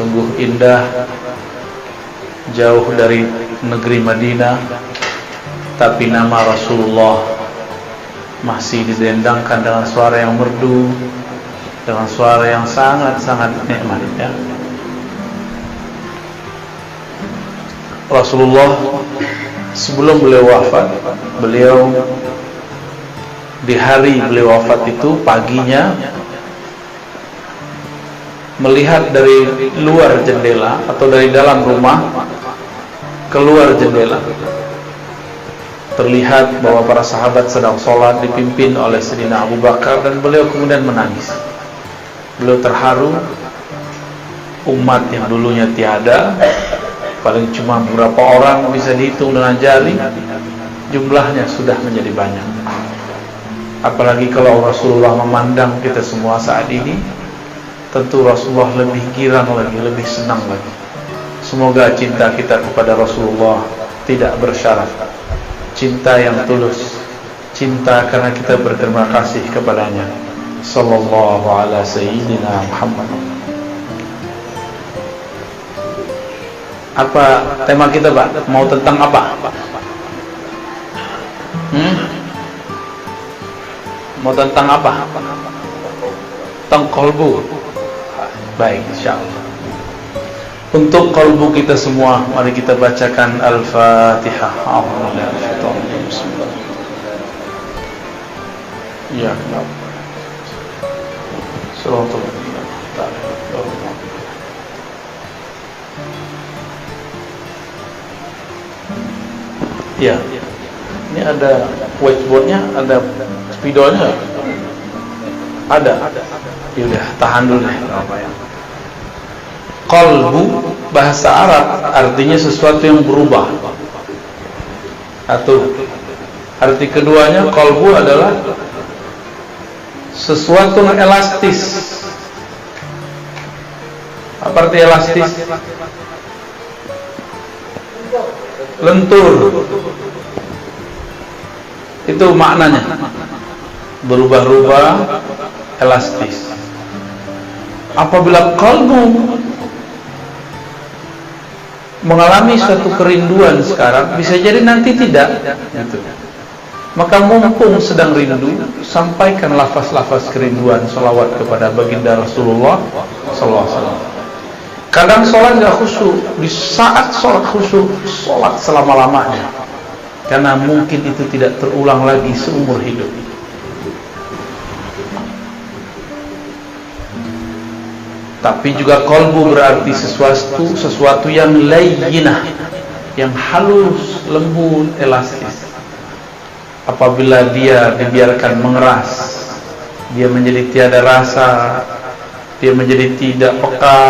Sungguh indah, jauh dari negeri Madinah, tapi nama Rasulullah masih didendangkan dengan suara yang merdu, dengan suara yang sangat-sangat nikmat, ya. Rasulullah sebelum beliau wafat, beliau di hari beliau wafat itu paginya melihat dari luar jendela atau dari dalam rumah keluar jendela, terlihat bahwa para sahabat sedang sholat dipimpin oleh Sayyidina Abu Bakar, dan beliau kemudian menangis. Beliau terharu. Umat yang dulunya tiada, paling cuma beberapa orang bisa dihitung dengan jari, jumlahnya sudah menjadi banyak. Apalagi kalau Rasulullah memandang kita semua saat ini, tentu Rasulullah lebih girang lagi, lebih senang lagi. Semoga cinta kita kepada Rasulullah tidak bersyarat, cinta yang tulus, cinta karena kita berterima kasih kepadanya. Sallallahu ala sayyidina Muhammad. Apa tema kita, Pak? Mau tentang apa? Mau tentang apa? Tentang qalbu. Baik, insyaallah. Untuk qalbu kita semua, mari kita bacakan Al-Fatihah. Ya, ya, ini ada whiteboardnya, ada spidolnya, ada. Ya udah, tahan dulu deh. Qalbu bahasa Arab artinya sesuatu yang berubah. Atau arti keduanya, qalbu adalah sesuatu yang elastis. Apa arti elastis? Lentur. Itu maknanya. Berubah-ubah, elastis. Apabila qalbu mengalami suatu kerinduan sekarang, bisa jadi nanti tidak, gitu. Maka mumpung sedang rindu, sampaikan lafaz-lafaz kerinduan, salawat kepada baginda Rasulullah sallallahu alaihi wasallam. Kadang sholat gak khusyuk, di saat sholat khusyuk, sholat selama-lamanya, karena mungkin itu tidak terulang lagi seumur hidup. Tapi juga qalbu berarti sesuatu yang layyinah, yang halus, lembut, elastis. Apabila dia dibiarkan mengeras, dia menjadi tiada rasa, dia menjadi tidak peka,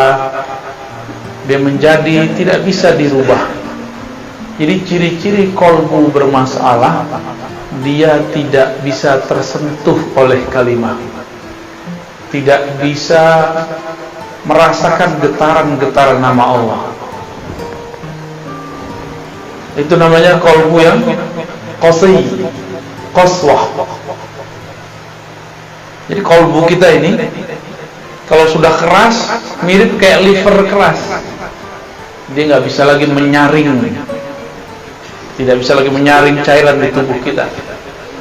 dia menjadi tidak bisa dirubah. Jadi ciri-ciri qalbu bermasalah, dia tidak bisa tersentuh oleh kalimat, tidak bisa merasakan getaran-getaran nama Allah. Itu namanya qalbu yang qasih, qaswah. Jadi qalbu kita ini kalau sudah keras, mirip kayak liver keras. Dia nggak bisa lagi menyaring, tidak bisa lagi menyaring cairan di tubuh kita.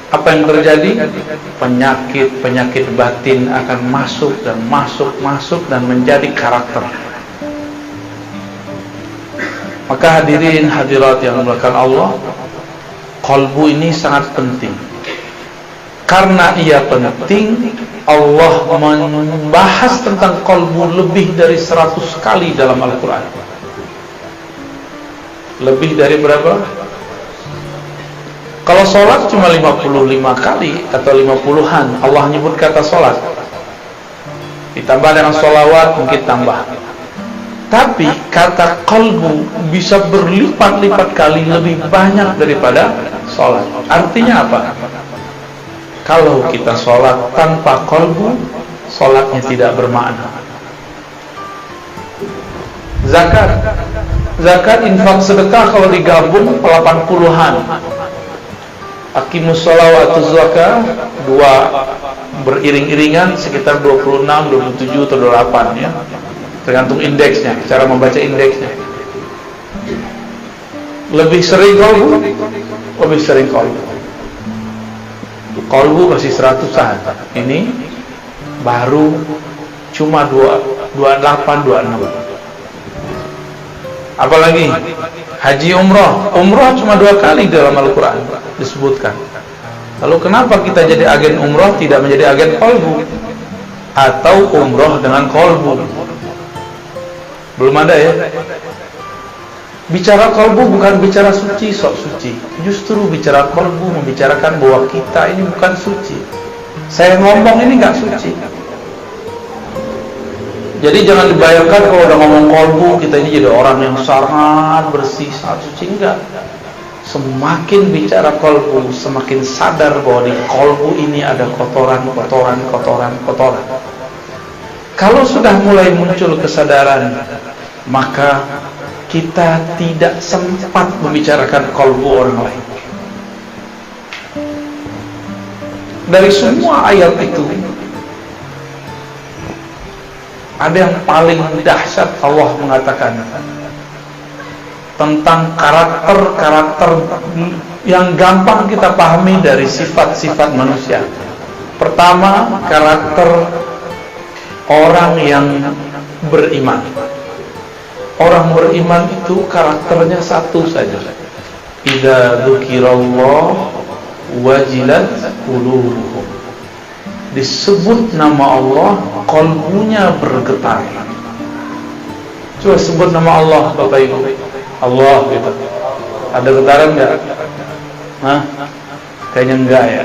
Apa yang terjadi? Penyakit batin akan masuk dan menjadi karakter. Maka hadirin hadirat yang dimuliakan Allah, qalbu ini sangat penting. Karena ia penting, Allah membahas tentang qalbu lebih dari 100 kali dalam Al-Quran. Lebih dari berapa? Kalau sholat cuma 55 kali atau 50-an Allah nyebut kata sholat, ditambah dengan sholawat mungkin tambah. Tapi kata qalbu bisa berlipat-lipat kali lebih banyak daripada sholat. Artinya apa? Kalau kita sholat tanpa qalbu, sholatnya tidak bermakna. Zakat, infak, sedekah kalau digabung 80-an. Aqimus sholawat wa zakah, dua beriring-iringan sekitar 26, 27 atau 28, ya. tergantung indeksnya, cara membaca indeksnya. Lebih sering qalbu, lebih sering qalbu. Qalbu masih 100-an. Ini baru cuma 28, 26. Apalagi haji umroh cuma 2 kali dalam Al-Quran disebutkan. Lalu kenapa kita jadi agen umroh tidak menjadi agen qalbu? Atau umroh dengan qalbu? Belum ada ya. Bicara qalbu bukan bicara suci, sok suci. Justru bicara qalbu membicarakan bahwa kita ini bukan suci. Saya ngomong ini nggak suci. Jadi jangan dibayangkan kalau udah ngomong qalbu kita ini jadi orang yang sangat bersih, sangat suci. Enggak. Semakin bicara qalbu, semakin sadar bahwa di qalbu ini ada kotoran. Kalau sudah mulai muncul kesadaran, maka kita tidak sempat membicarakan qalbu orang lain. Dari semua ayat itu, ada yang paling dahsyat. Allah mengatakan tentang karakter yang gampang kita pahami dari sifat-sifat manusia. Pertama, karakter orang yang beriman. Orang beriman itu karakternya satu saja. Idza dzukirallah wajilat qulubuhum. Disebut nama Allah, qalbunya bergetar. Coba sebut nama Allah, Bapak Ibu. Allah gitu. Ada getaran enggak? Hah? Kayaknya enggak ya.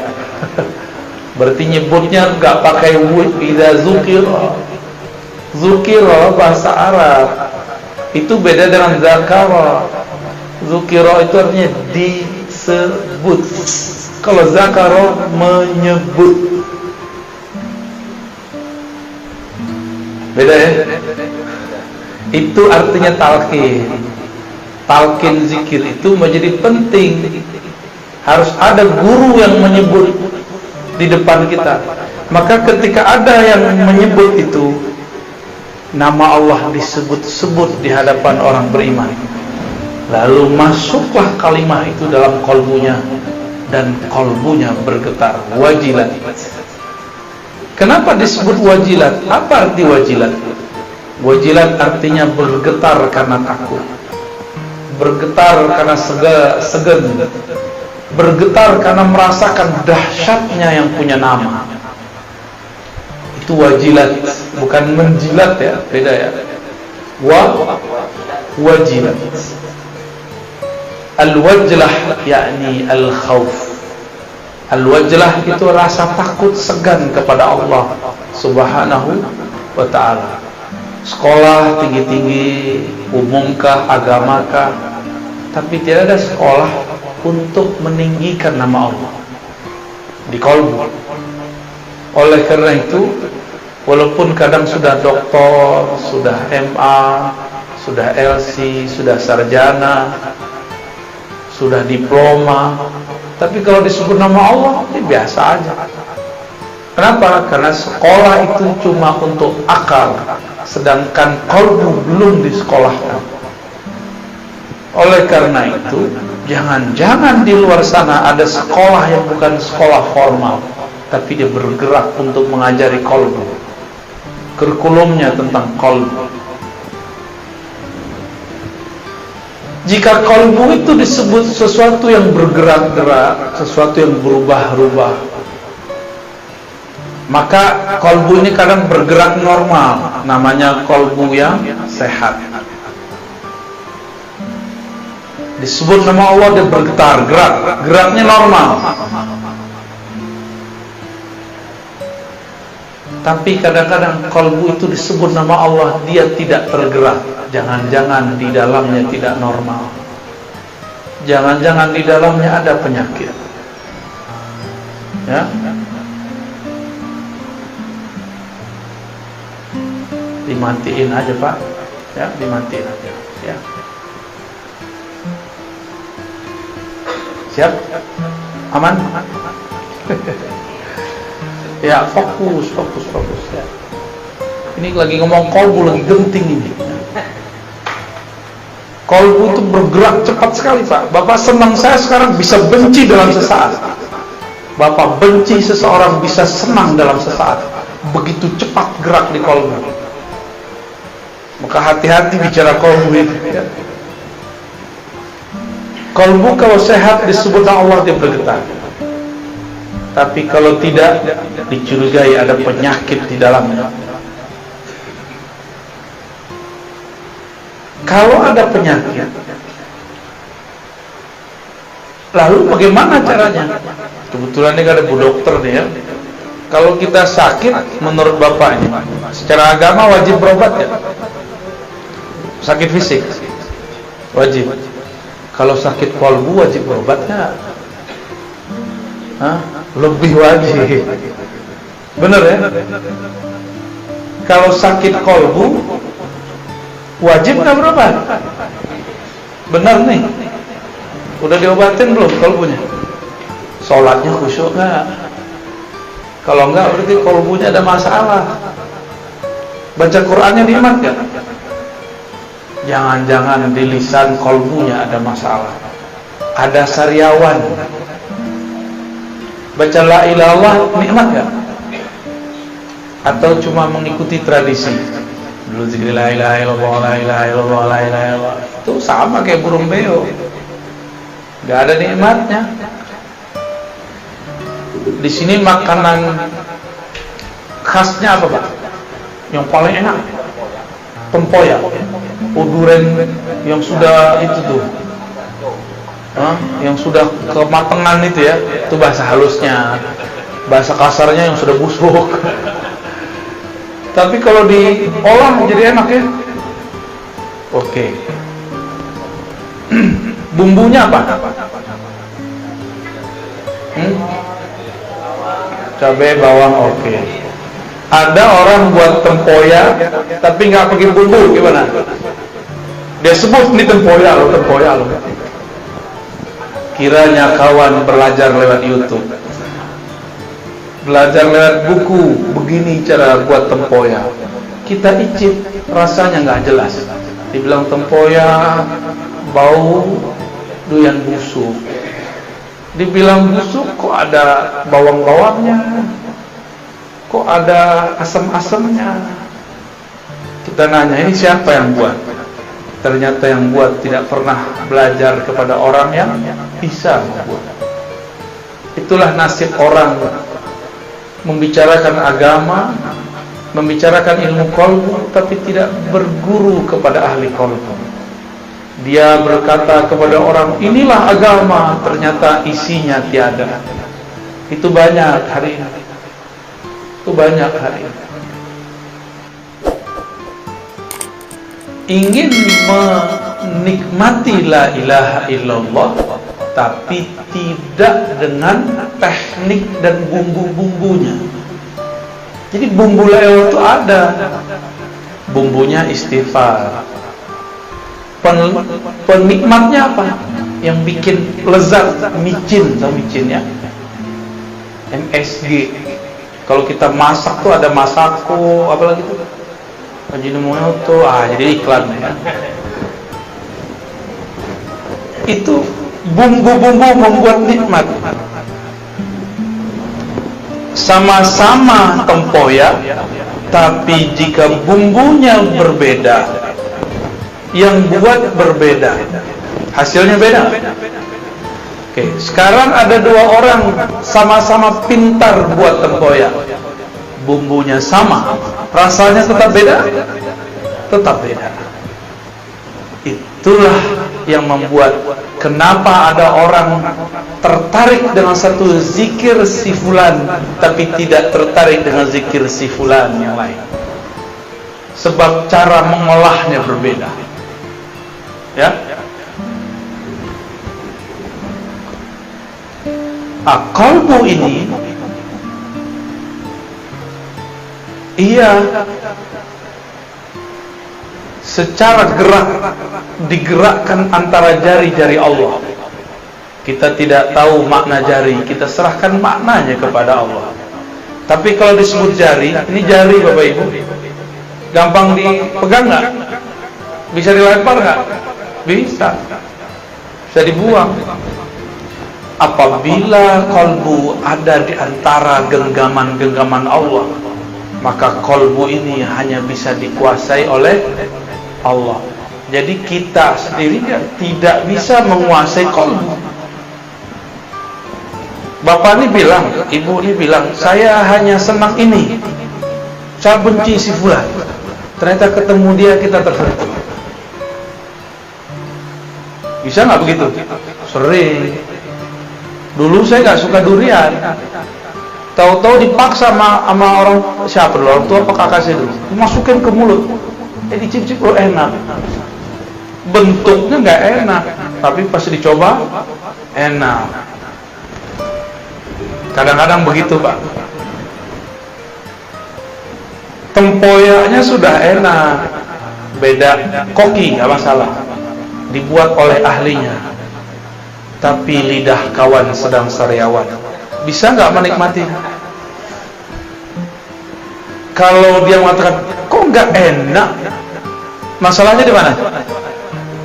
Berarti nyebutnya enggak pakai wud. Idza dzukira. Dzukira bahasa Arab. Itu beda dengan zakara. Dzukira itu artinya disebut. Kalau zakara menyebut. Beda ya? Itu artinya talqin. Talqin zikir itu menjadi penting. Harus ada guru yang menyebut di depan kita. Maka ketika ada yang menyebut itu, nama Allah disebut-sebut di hadapan orang beriman, lalu masuklah kalimah itu dalam qalbunya, dan qalbunya bergetar. Wajilat. Kenapa disebut wajilat? Apa arti wajilat? Wajilat artinya bergetar karena takut, bergetar karena segan, bergetar karena merasakan dahsyatnya yang punya nama. Itu wajilat, bukan menjilat ya, beda ya. Wajilat. Al-wajlah yakni al-khawf. Al-wajlah itu rasa takut segan kepada Allah Subhanahu wa ta'ala. Sekolah tinggi-tinggi, umumkah, agamakah, tapi tidak ada sekolah untuk meninggikan nama Allah di qalbu. Oleh karena itu, walaupun kadang sudah doktor, sudah MA, sudah LC, sudah sarjana, sudah diploma, tapi kalau disebut nama Allah, ini biasa aja. Kenapa? Karena sekolah itu cuma untuk akal, sedangkan qalbu belum disekolahkan. Oleh karena itu, jangan-jangan di luar sana ada sekolah yang bukan sekolah formal, tapi dia bergerak untuk mengajari qalbu. Kurikulumnya tentang qalbu. Jika qalbu itu disebut sesuatu yang bergerak-gerak, sesuatu yang berubah-ubah, maka qalbu ini kadang bergerak normal, namanya qalbu yang sehat. Disebut nama Allah, dia bergetar, geraknya normal. Tapi kadang-kadang qalbu itu disebut nama Allah, dia tidak tergerak. Jangan-jangan di dalamnya tidak normal. Jangan-jangan di dalamnya ada penyakit. Ya. Dimatiin aja, Pak. Ya, dimatiin aja. Ya. Siap? Aman? Ya, fokus ya. Ini lagi ngomong kolbu, lagi genting ini. Kolbu itu bergerak cepat sekali, Pak. Bapak senang, saya sekarang bisa benci dalam sesaat. Bapak benci seseorang bisa senang dalam sesaat. Begitu cepat gerak di kolbu. Maka hati-hati bicara kolbu itu, ya. Kolbu kalau sehat disebut Allah dia bergetar. Tapi kalau tidak, dicurigai ada penyakit di dalamnya. Kalau ada penyakit, lalu bagaimana caranya? Kebetulan ini ada Bu Dokter nih ya. Kalau kita sakit, menurut Bapak ini, secara agama wajib berobat ya? Sakit fisik wajib. Kalau sakit kolbu wajib berobat nggak? Lebih wajib. Bener ya? Kalau sakit kolbu wajib nggak berobat? Bener nih. Udah diobatin belum kolbunya? Sholatnya khusyuk nggak? Kalau nggak berarti kolbunya ada masalah. Baca Qur'annya nikmat nggak? Jangan-jangan di lisan kolbunya ada masalah. Ada sariawan. Baca la ilaha illallah nikmat nggak? Atau cuma mengikuti tradisi? Dulu zikir la ilaha illallah, la ilaha illallah, la ilaha illallah. Itu sama kayak burung beo. Nggak ada nikmatnya. Di sini makanan khasnya apa, Pak? Yang paling enak? Tempoyak. Uduren yang sudah itu tuh. Yang sudah kematangan itu ya. Itu bahasa halusnya. Bahasa kasarnya yang sudah busuk. Tapi kalau diolah jadi enak ya. Oke. Bumbunya apa? Cabai, bawang, oke. Ada orang buat tempoyak tapi nggak pakai bumbu, gimana? Dia sebut ini tempoyak loh, tempoyak loh. Kiranya kawan belajar lewat YouTube, belajar lewat buku, begini cara buat tempoyak. Kita icip, rasanya nggak jelas. Dibilang tempoyak, bau, doyan busuk. Dibilang busuk, kok ada bawang-bawangnya, kok ada asam-asamnya. Kita nanya, ini siapa yang buat? Ternyata yang buat tidak pernah belajar kepada orang yang bisa membuat. Itulah nasib orang membicarakan agama, membicarakan ilmu kolbu, tapi tidak berguru kepada ahli kolbu. Dia berkata kepada orang, inilah agama, ternyata isinya tiada. Itu banyak hari ini. Itu banyak hari ini. Ingin menikmati la ilaha illallah, tapi tidak dengan teknik dan bumbu-bumbunya. Jadi bumbu la ilaha itu ada. Bumbunya istighfar. Penikmatnya apa? Yang bikin lezat, micin, tahu micin ya? MSG. Kalau kita masak tuh ada masako, apalagi tuh? Ajinomoto, jadi iklan ya. Itu bumbu-bumbu membuat nikmat. Sama-sama tempoyak, tapi jika bumbunya berbeda, yang buat berbeda, hasilnya beda. Oke, sekarang ada dua orang sama-sama pintar buat tempoyak, bumbunya sama, rasanya tetap beda, tetap beda. Itulah yang membuat kenapa ada orang tertarik dengan satu zikir si fulan, tapi tidak tertarik dengan zikir si fulan yang lain. Sebab cara mengolahnya berbeda. Ya. Kolbu ini ia secara gerak digerakkan antara jari-jari Allah. Kita tidak tahu makna jari, kita serahkan maknanya kepada Allah. Tapi kalau disebut jari, ini jari Bapak Ibu. gampang dipegang nggak? Bisa dilempar nggak? Bisa. Bisa dibuang. Apabila kolbu ada di antara genggaman-genggaman Allah, maka kolbu ini hanya bisa dikuasai oleh Allah. Jadi kita sendiri tidak bisa menguasai kolbu. Bapak ini bilang, ibu ini bilang, saya hanya senang ini, saya benci si fulan. Ternyata ketemu dia kita tersentuh. Bisa nggak begitu? Sering. Dulu saya nggak suka durian. Tahu-tahu dipaksa sama orang siapa dulu, orang tua apa kakak saya dulu, dimasukin ke mulut. Dicicip, oh enak. Bentuknya nggak enak, tapi pas dicoba enak. Kadang-kadang begitu, Pak. Tempoyaknya sudah enak, beda koki nggak masalah, dibuat oleh ahlinya. Tapi lidah kawan sedang sariawan, bisa nggak menikmati? Kalau dia mengatakan, kok nggak enak? Masalahnya di mana?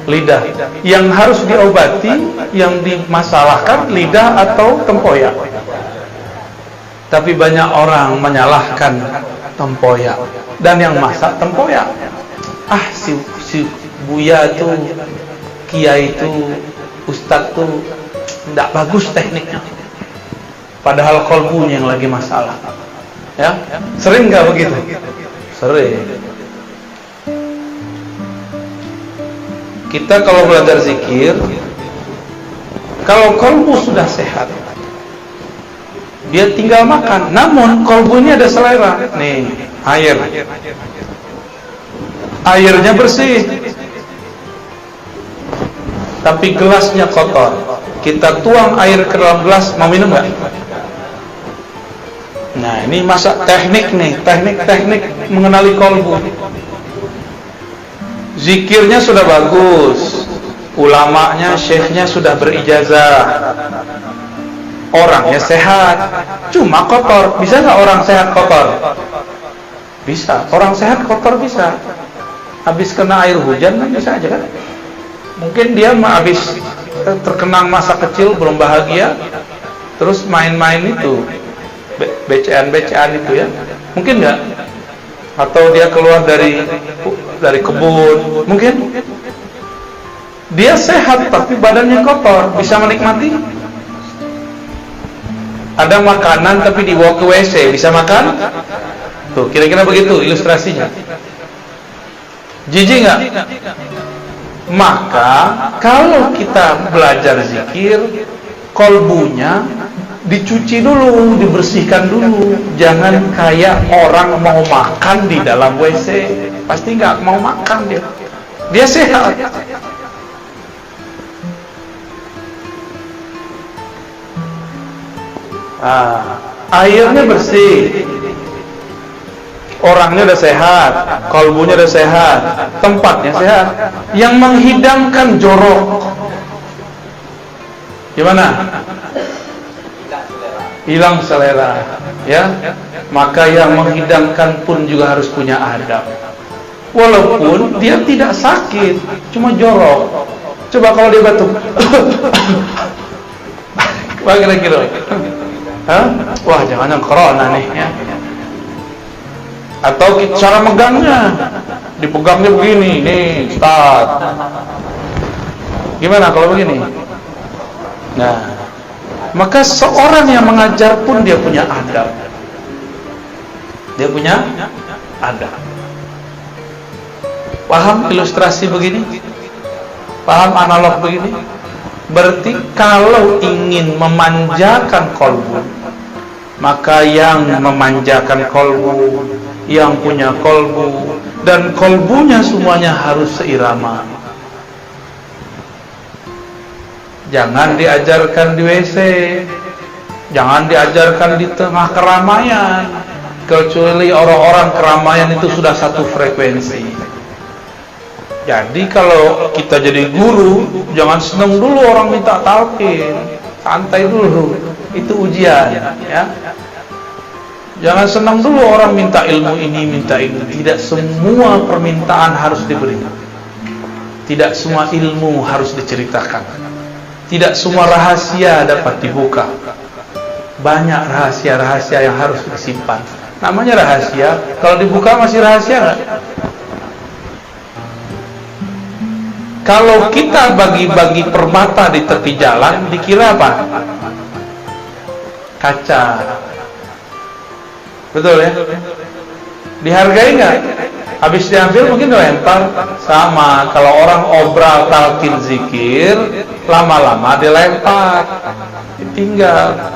Lidah. Yang harus diobati, yang dimasalahkan lidah atau tempoyak. Tapi banyak orang menyalahkan tempoyak, dan yang masak tempoyak. Si Buya itu, Kiai itu, Ustadz tuh tidak bagus tekniknya, padahal kolbunya yang lagi masalah. Ya, sering nggak begitu? Sering. Kita kalau belajar zikir, kalau kolbu sudah sehat, dia tinggal makan. Namun kolbu ini ada selera. Nih, airnya bersih, tapi gelasnya kotor. Kita tuang air ke dalam gelas, mau minum nggak? Nah, ini masa teknik nih, teknik mengenali kolbu. Zikirnya sudah bagus, ulamanya, syekhnya sudah berijazah, orangnya sehat, cuma kotor. Bisa nggak orang sehat kotor? Bisa. Orang sehat kotor bisa. Habis kena air hujan kan bisa aja kan? Mungkin dia habis terkenang masa kecil belum bahagia, terus main-main itu, becean itu ya, mungkin nggak? Atau dia keluar dari kebun, mungkin dia sehat tapi badannya kotor, bisa menikmati? Ada makanan tapi dibawa ke WC, bisa makan? Tuh, kira-kira begitu ilustrasinya. Jijik nggak? Maka kalau kita belajar zikir, kolbunya dicuci dulu, dibersihkan dulu. Jangan kayak orang mau makan di dalam WC, pasti nggak mau makan dia. Dia sehat. Airnya bersih, orangnya udah sehat, kolbunya udah sehat, tempatnya sehat. Yang menghidangkan jorok gimana? Hilang selera, ya. Maka yang menghidangkan pun juga harus punya adab. Walaupun dia tidak sakit, cuma jorok. Coba kalau dia batuk, kira-kira, wah jangan corona nih, ya. Atau cara megangnya, dipegangnya begini, nih, start. Gimana kalau begini? Nah, maka seorang yang mengajar pun dia punya adab. Dia punya adab. Paham ilustrasi begini? Paham analog begini? Berarti kalau ingin memanjakan kolbu, maka yang memanjakan kolbu, yang punya kolbu, dan kolbunya semuanya harus seirama. Jangan diajarkan di WC, jangan diajarkan di tengah keramaian, kecuali orang-orang keramaian itu sudah satu frekuensi. Jadi kalau kita jadi guru, jangan seneng dulu orang minta talqin, santai dulu, itu ujian, ya. Jangan senang dulu orang minta ilmu ini, minta itu. Tidak semua permintaan harus diberi. Tidak semua ilmu harus diceritakan. Tidak semua rahasia dapat dibuka. Banyak rahasia-rahasia yang harus disimpan. Namanya rahasia, kalau dibuka masih rahasia nggak? Kalau kita bagi-bagi permata di tepi jalan, dikira apa? Kaca. Betul ya? Dihargai nggak? Habis diambil mungkin dilempar. Sama, kalau orang obral talqin zikir, lama-lama dilempar, ditinggal.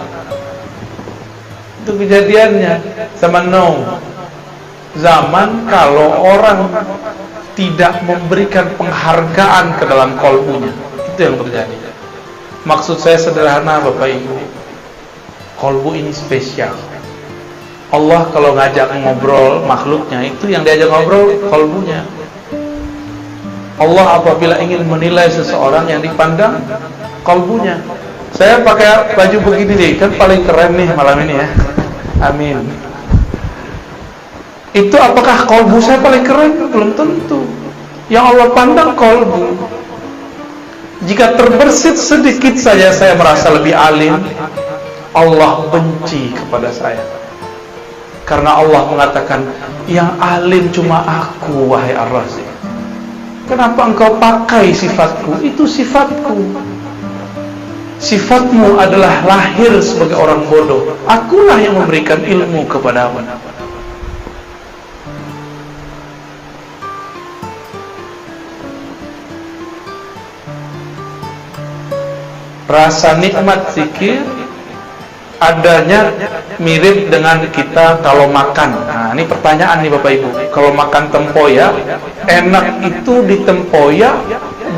Itu kejadiannya zaman Nuh. Zaman kalau orang tidak memberikan penghargaan ke dalam kolbunya, itu yang terjadi. Maksud saya sederhana Bapak Ibu, kolbu ini spesial. Allah kalau ngajak ngobrol makhluknya, itu yang diajak ngobrol kolbunya. Allah apabila ingin menilai seseorang, yang dipandang kolbunya. Saya pakai baju begini nih, kan paling keren nih malam ini ya. Amin. Itu apakah kolbu saya paling keren? Belum tentu. Yang Allah pandang kolbu. Jika terbersit sedikit saja saya merasa lebih alim, Allah benci kepada saya. Karena Allah mengatakan, yang alim cuma aku, wahai Ar-Razi. Kenapa engkau pakai sifatku? Itu sifatku. Sifatmu adalah lahir sebagai orang bodoh. Akulah yang memberikan ilmu kepadamu. Rasa nikmat zikir adanya mirip dengan kita kalau makan. Nah, ini pertanyaan nih Bapak Ibu. Kalau makan tempoyak, enak itu di tempoyak,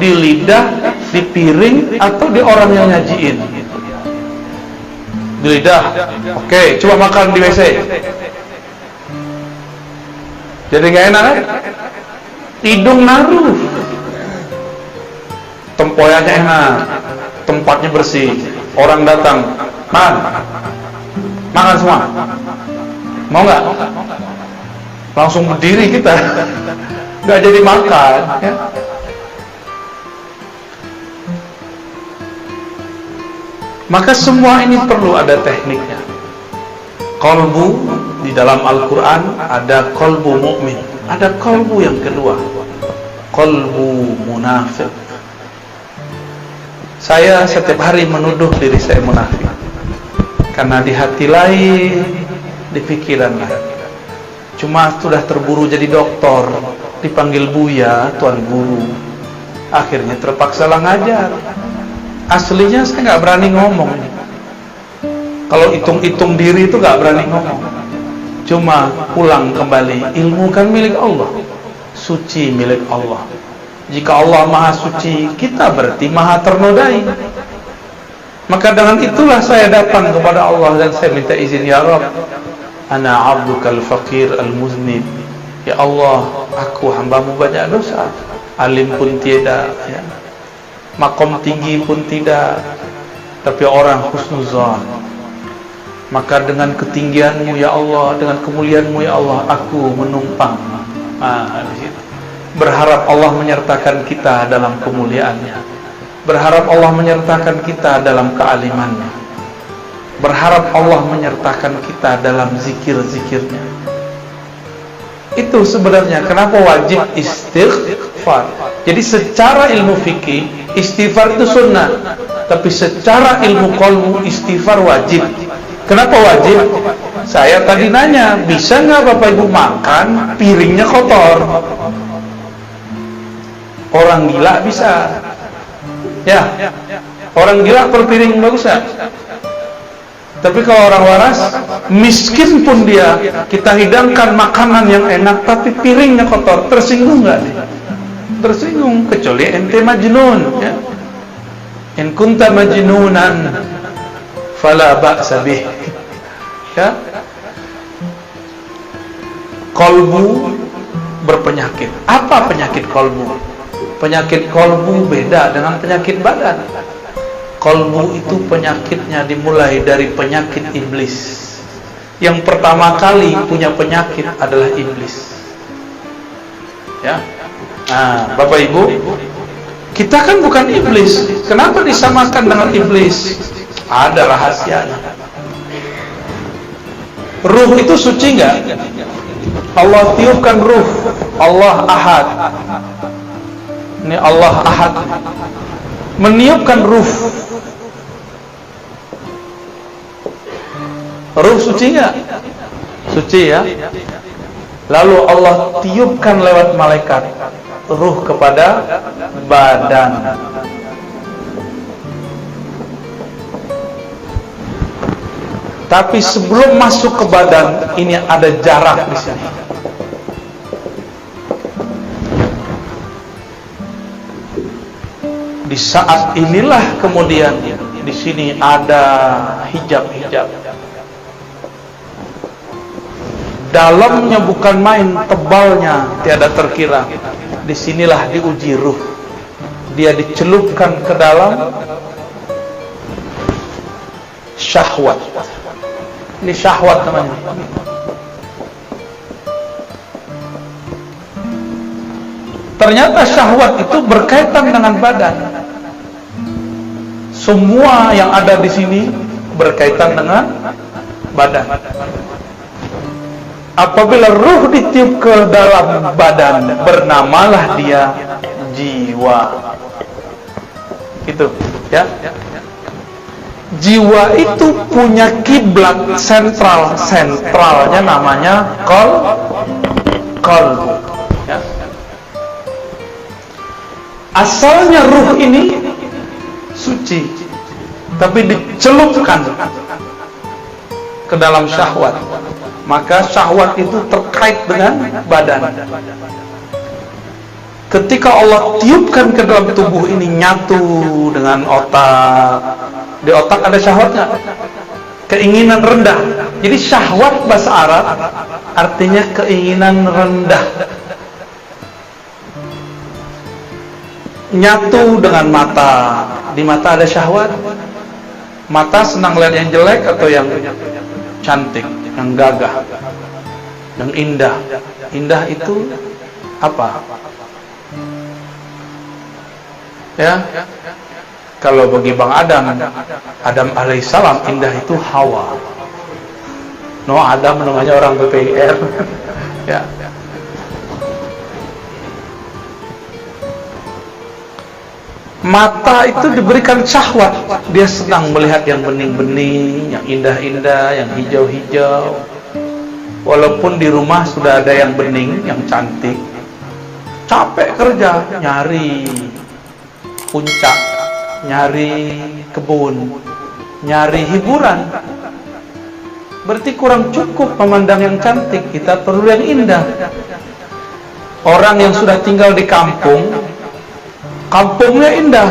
di lidah, di piring, atau di orang yang nyajiin? Di lidah. Oke, coba makan di WC. Jadi gak enak kan? Hidung naruh. Tempoyaknya enak, tempatnya bersih, orang datang, makan semua. Mau nggak? Langsung berdiri kita, nggak jadi makan. Ya. Maka semua ini perlu ada tekniknya. Kolbu di dalam Al-Quran ada kolbu mukmin, ada kolbu yang kedua, kolbu munafik. Saya setiap hari menuduh diri saya munafik, karena di hati lain, di pikiran lain. Cuma sudah terburu jadi doktor, dipanggil Buya, Tuan Guru, akhirnya terpaksa lah ngajar. Aslinya saya nggak berani ngomong. Kalau hitung-hitung diri itu nggak berani ngomong. Cuma pulang kembali, ilmu kan milik Allah, suci milik Allah. Jika Allah maha suci, kita berarti maha ternodai. Maka dengan itulah saya datang kepada Allah dan saya minta izin, ya Rabb, ana abdukal faqir al-muznib. Ya Allah, aku hambamu banyak dosa, alim pun tiada, ya. Makom tinggi pun tidak, tapi orang husnuzan. Maka dengan ketinggianmu ya Allah, dengan kemuliaanmu ya Allah, aku menumpang. Di situ. Berharap Allah menyertakan kita dalam kemuliaannya, berharap Allah menyertakan kita dalam kealimannya, berharap Allah menyertakan kita dalam zikir-zikirnya. Itu sebenarnya kenapa wajib istighfar. Jadi secara ilmu fikih istighfar itu sunnah, tapi secara ilmu qalbu istighfar wajib. Kenapa wajib? Saya tadi nanya, bisa nggak Bapak Ibu makan piringnya kotor? Orang gila bisa, ya. Orang gila berpiring bagus ya. Tapi kalau orang waras, miskin pun dia, kita hidangkan makanan yang enak, tapi piringnya kotor, tersinggung nggak? Tersinggung, kecuali ente majnun. Ya. In kunta majnunan, fala ba'sa bih. Ya. Kolbu berpenyakit. Apa penyakit kolbu? Penyakit kolbu beda dengan penyakit badan. Kolbu itu penyakitnya dimulai dari penyakit iblis. Yang pertama kali punya penyakit adalah iblis. Ya. Nah, Bapak Ibu, kita kan bukan iblis. Kenapa disamakan dengan iblis? Ada rahasianya. Ruh itu suci enggak? Allah tiupkan ruh. Allah Ahad. Ini Allah Ahad meniupkan ruh. Ruh suci enggak? Suci ya. Lalu Allah tiupkan lewat malaikat ruh kepada badan. Tapi sebelum masuk ke badan, ini ada jarak di sini. Di saat inilah kemudian di sini ada hijab-hijab. Dalamnya bukan main, tebalnya tiada terkira. Disinilah diuji ruh. Dia dicelupkan ke dalam syahwat. Ini syahwat namanya. Ternyata syahwat itu berkaitan dengan badan. Semua yang ada di sini berkaitan dengan badan. Apabila ruh ditiup ke dalam badan, bernamalah dia jiwa. Gitu, ya. Jiwa itu punya kiblat sentral. Sentralnya namanya qalb. Ya. Asalnya ruh ini suci, tapi dicelupkan ke dalam syahwat. Maka syahwat itu terkait dengan badan. Ketika Allah tiupkan ke dalam tubuh ini, nyatu dengan otak. Di otak ada syahwatnya, keinginan rendah. Jadi syahwat bahasa Arab artinya keinginan rendah. Nyatu dengan mata. Di mata ada syahwat. Mata senang lihat yang jelek atau yang cantik, yang gagah, yang indah. Indah itu apa? Ya. Kalau bagi Bang Adam alaihissalam, indah itu Hawa. No, Adam namanya orang BPR. Ya. Mata itu diberikan syahwat. Dia senang melihat yang bening-bening, yang indah-indah, yang hijau-hijau. Walaupun di rumah sudah ada yang bening, yang cantik, capek kerja, nyari puncak, nyari kebun, nyari hiburan. Berarti kurang cukup memandang yang cantik, kita perlu yang indah. Orang yang sudah tinggal di kampung, kampungnya indah,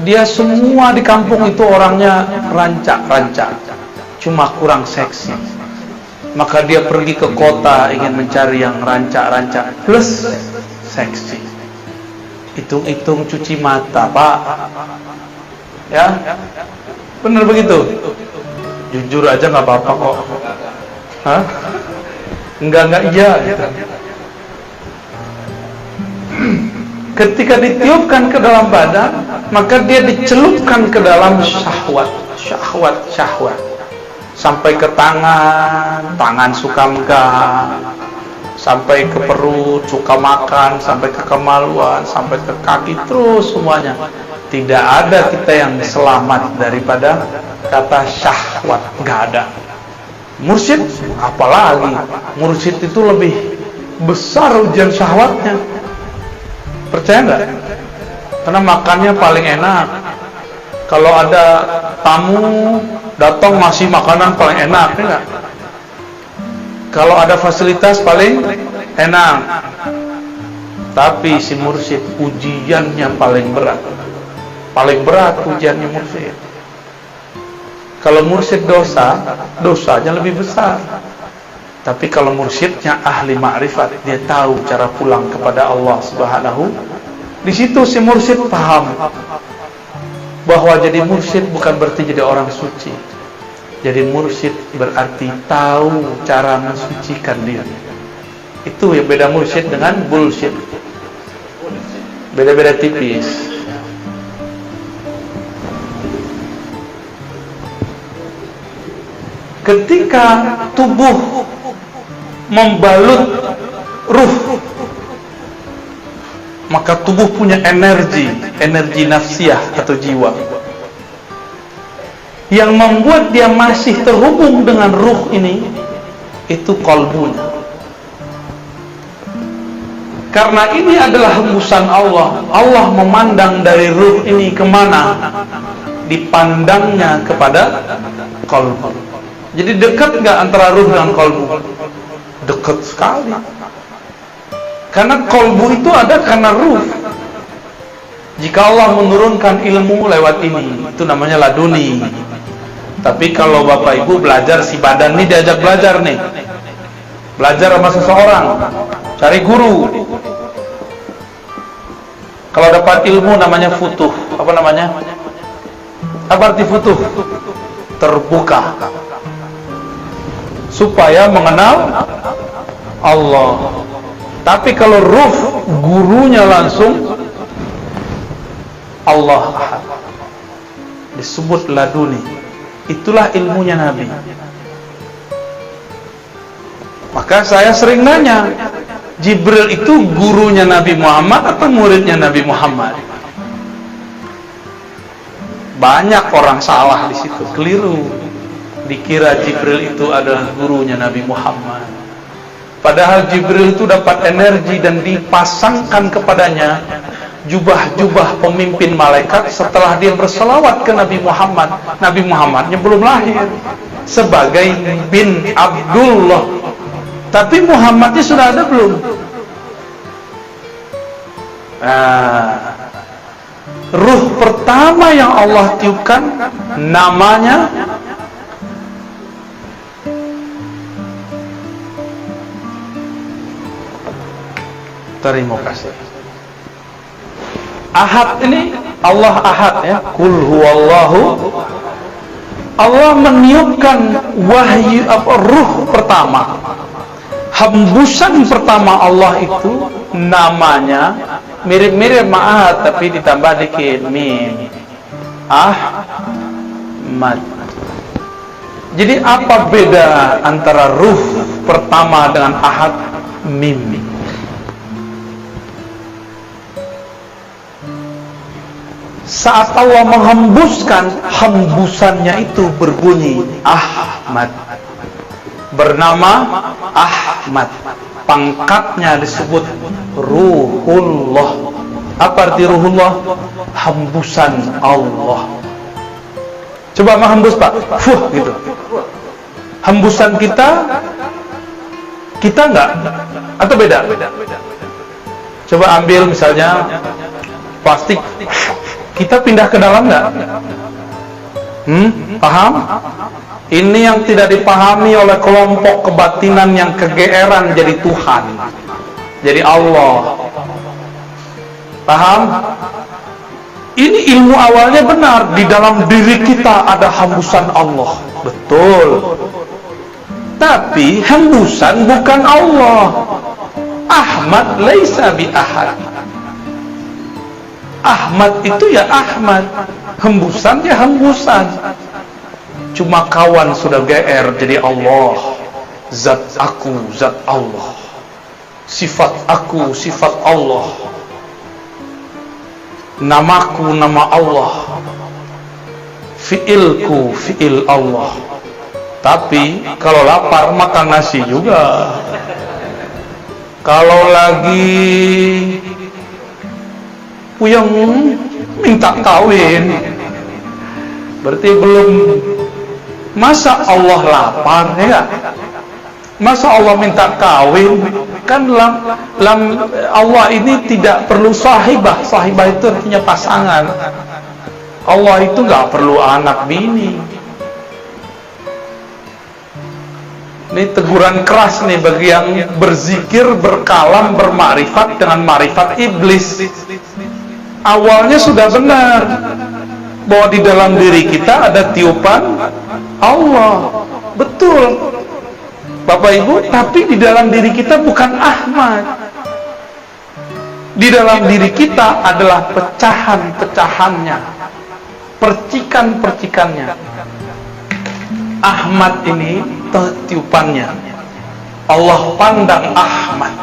dia semua di kampung itu orangnya rancak-rancak, cuma kurang seksi. Maka dia pergi ke kota ingin mencari yang rancak-rancak plus seksi. Hitung-hitung cuci mata, Pak. Ya, benar begitu. Jujur aja nggak apa-apa kok. Hah? Enggak iya. Gitu. Ketika ditiupkan ke dalam badan, maka dia dicelupkan ke dalam syahwat. Sampai ke tangan suka megah. Sampai ke perut, suka makan, sampai ke kemaluan, sampai ke kaki, terus semuanya. Tidak ada kita yang selamat daripada kata syahwat, nggak ada. Mursyid, apalagi mursyid itu lebih besar ujian syahwatnya. Percaya nggak? Karena makannya paling enak. Kalau ada tamu datang masih makanan paling enak, enggak? Kalau ada fasilitas paling enak. Tapi si mursyid ujiannya paling berat. Paling berat ujiannya mursyid. Kalau mursyid dosanya lebih besar. Tapi kalau mursyidnya ahli ma'rifat, dia tahu cara pulang kepada Allah Subhanahu. Di situ si mursyid paham bahwa jadi mursyid bukan berarti jadi orang suci. Jadi mursyid berarti tahu cara mensucikan diri. Itu yang beda mursyid dengan bullshit. Beda-beda tipis. Ketika tubuh membalut ruh, maka tubuh punya energi nafsiyah atau jiwa yang membuat dia masih terhubung dengan ruh ini, itu qalbunya. Karena ini adalah hembusan Allah. Allah memandang dari ruh ini kemana? Dipandangnya kepada qalbu. Jadi dekat nggak antara ruh dengan qalbu? Dekat sekali. Karena qalbu itu ada karena ruh. Jika Allah menurunkan ilmu lewat ini, itu namanya laduni. Tapi kalau Bapak Ibu belajar, si badan ini diajak belajar nih, belajar sama seseorang, cari guru. Kalau dapat ilmu namanya futuh. Apa namanya? Apa arti futuh? Terbuka, supaya mengenal Allah. Tapi kalau ruh, gurunya langsung Allah Ahad, disebut laduni. Itulah ilmunya Nabi. Maka saya sering nanya, Jibril itu gurunya Nabi Muhammad atau muridnya Nabi Muhammad? Banyak orang salah di situ, keliru. Dikira Jibril itu adalah gurunya Nabi Muhammad. Padahal Jibril itu dapat energi dan dipasangkan kepadanya jubah-jubah pemimpin malaikat setelah dia berselawat ke Nabi Muhammad. Nabi Muhammadnya belum lahir, sebagai bin Abdullah. Tapi Muhammadnya sudah ada belum? Ruh pertama yang Allah tiupkan namanya terima kasih. Ahad ini, Allah Ahad ya, Qul huwallahu. Allah meniupkan wahyu ruh pertama. Hembusan pertama Allah itu namanya mirip-mirip Ahad tapi ditambah dikit mim. Ahmad. Jadi apa beda antara ruh pertama dengan Ahad? Mim. Saat Allah menghembuskan, hembusannya itu berbunyi Ahmad, bernama Ahmad. Pangkatnya disebut Ruhullah. Apa arti Ruhullah? Hembusan Allah. Coba menghembus Pak, gitu. Hembusan kita enggak? Atau beda? Coba ambil misalnya plastik, kita pindah ke dalam nggak? Paham? Ini yang tidak dipahami oleh kelompok kebatinan yang kegeeran jadi Tuhan, jadi Allah. Paham? Ini ilmu awalnya benar. Di dalam diri kita ada hembusan Allah, betul. Tapi hembusan bukan Allah. Ahmad laisa bi ahad. Ahmad itu ya Ahmad, hembusan ya hembusan. Cuma kawan sudah GR jadi Allah. Zat aku, zat Allah. Sifat aku, sifat Allah. Namaku, nama Allah. Fi'ilku, fi'il Allah. Tapi kalau lapar makan nasi juga. Kalau lagi puyeng minta kawin, berarti belum. Masa Allah lapar ya? Masa Allah minta kawin? Kan Allah ini tidak perlu sahibah. Sahibah itu artinya pasangan. Allah itu nggak perlu anak bini. Ini teguran keras nih bagi yang berzikir, berkalam, bermakrifat dengan makrifat iblis. Awalnya sudah benar bahwa di dalam diri kita ada tiupan Allah. Betul Bapak Ibu, tapi di dalam diri kita bukan Ahmad. Di dalam diri kita adalah pecahan-pecahannya, percikan-percikannya. Ahmad ini tiupannya. Allah pandang Ahmad,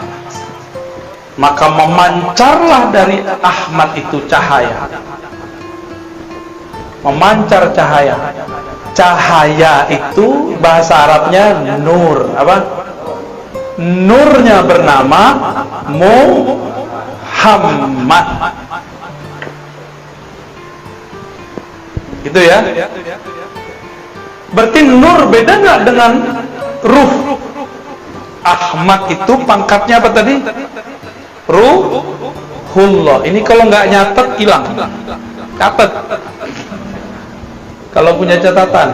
maka memancarlah dari Ahmad itu cahaya. Memancar cahaya. Cahaya itu bahasa Arabnya nur. Apa? Nurnya bernama Muhammad. Gitu ya. Berarti nur beda nggak dengan ruh? Ahmad itu pangkatnya apa tadi? Ruhullah. Ini kalau nggak nyatet hilang. Catat. Kalau punya catatan.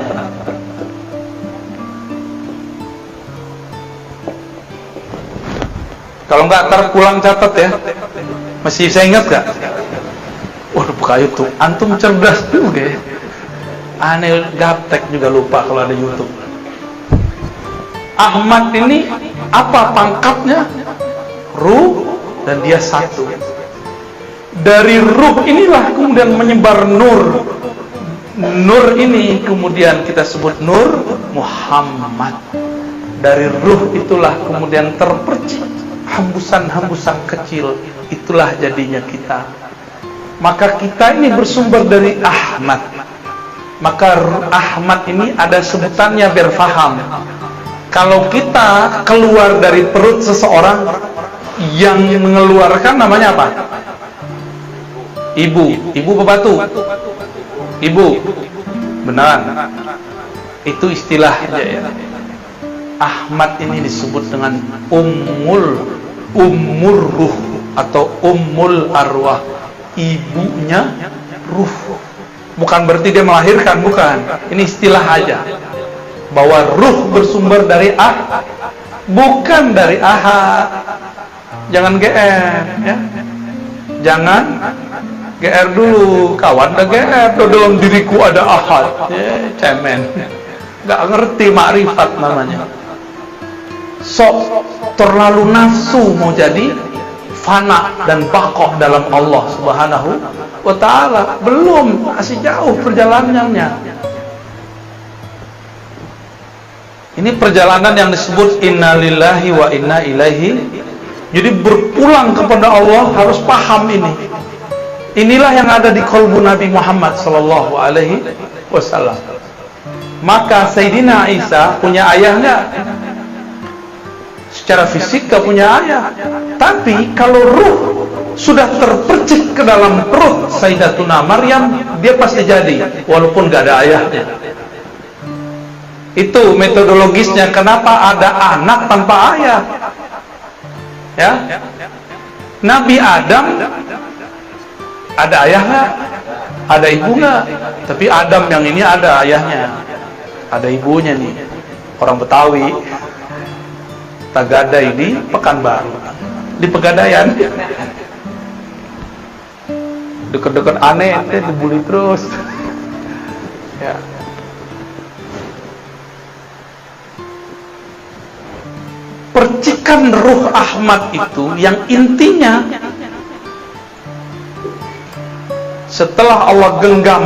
Kalau nggak ntar pulang catat ya. Masih saya ingat nggak? Waduh, buka YouTube. Antum cerdas juga ya. Aneh gaptek juga lupa kalau ada YouTube. Ahmad ini apa pangkatnya? Ruh, dan dia satu. Dari ruh inilah kemudian menyebar nur. Nur ini kemudian kita sebut Nur Muhammad. Dari ruh itulah kemudian terpercik hembusan-hembusan kecil. Itulah jadinya kita. Maka kita ini bersumber dari Ahmad. Maka Ahmad ini ada sebutannya biar faham. Kalau kita keluar dari perut seseorang, yang mengeluarkan namanya apa? Ibu. Ibu bebatu. Ibu. Benar. Itu istilah aja ya. Ahmad ini disebut dengan ummur ruh atau ummul arwah. Ibunya ruh. Bukan berarti dia melahirkan, bukan. Ini istilah aja. Bahwa ruh bersumber dari bukan dari ahad. Jangan GR ya. Jangan GR dulu, kawan dah GR tuh dalam diriku ada ahad. Cemen. Gak ngerti makrifat namanya. Sok terlalu nafsu mau jadi fana dan baqa dalam Allah Subhanahu wa ta'ala. Belum, masih jauh perjalanannya. Ini perjalanan yang disebut innalillahi wa inna ilaihi. Jadi berpulang kepada Allah harus paham ini. Inilah yang ada di qalbu Nabi Muhammad sallallahu alaihi wasallam. Maka Sayyidina Isa punya ayah enggak? Secara fisik gak punya ayah. Tapi kalau ruh sudah terpercik ke dalam perut Sayyidatuna Maryam, dia pasti jadi walaupun gak ada ayahnya. Itu metodologisnya kenapa ada anak tanpa ayah. Ya. Nabi Adam ada ayah nggak? Ada ibu nggak? Tapi Adam yang ini ada ayahnya, ada ibunya nih. Orang Betawi, Tagadai di Pekanbaru, di Pegadaian. Deket-deket aneh, dibully terus. Ya. Percikan ruh Ahmad itu yang intinya setelah Allah genggam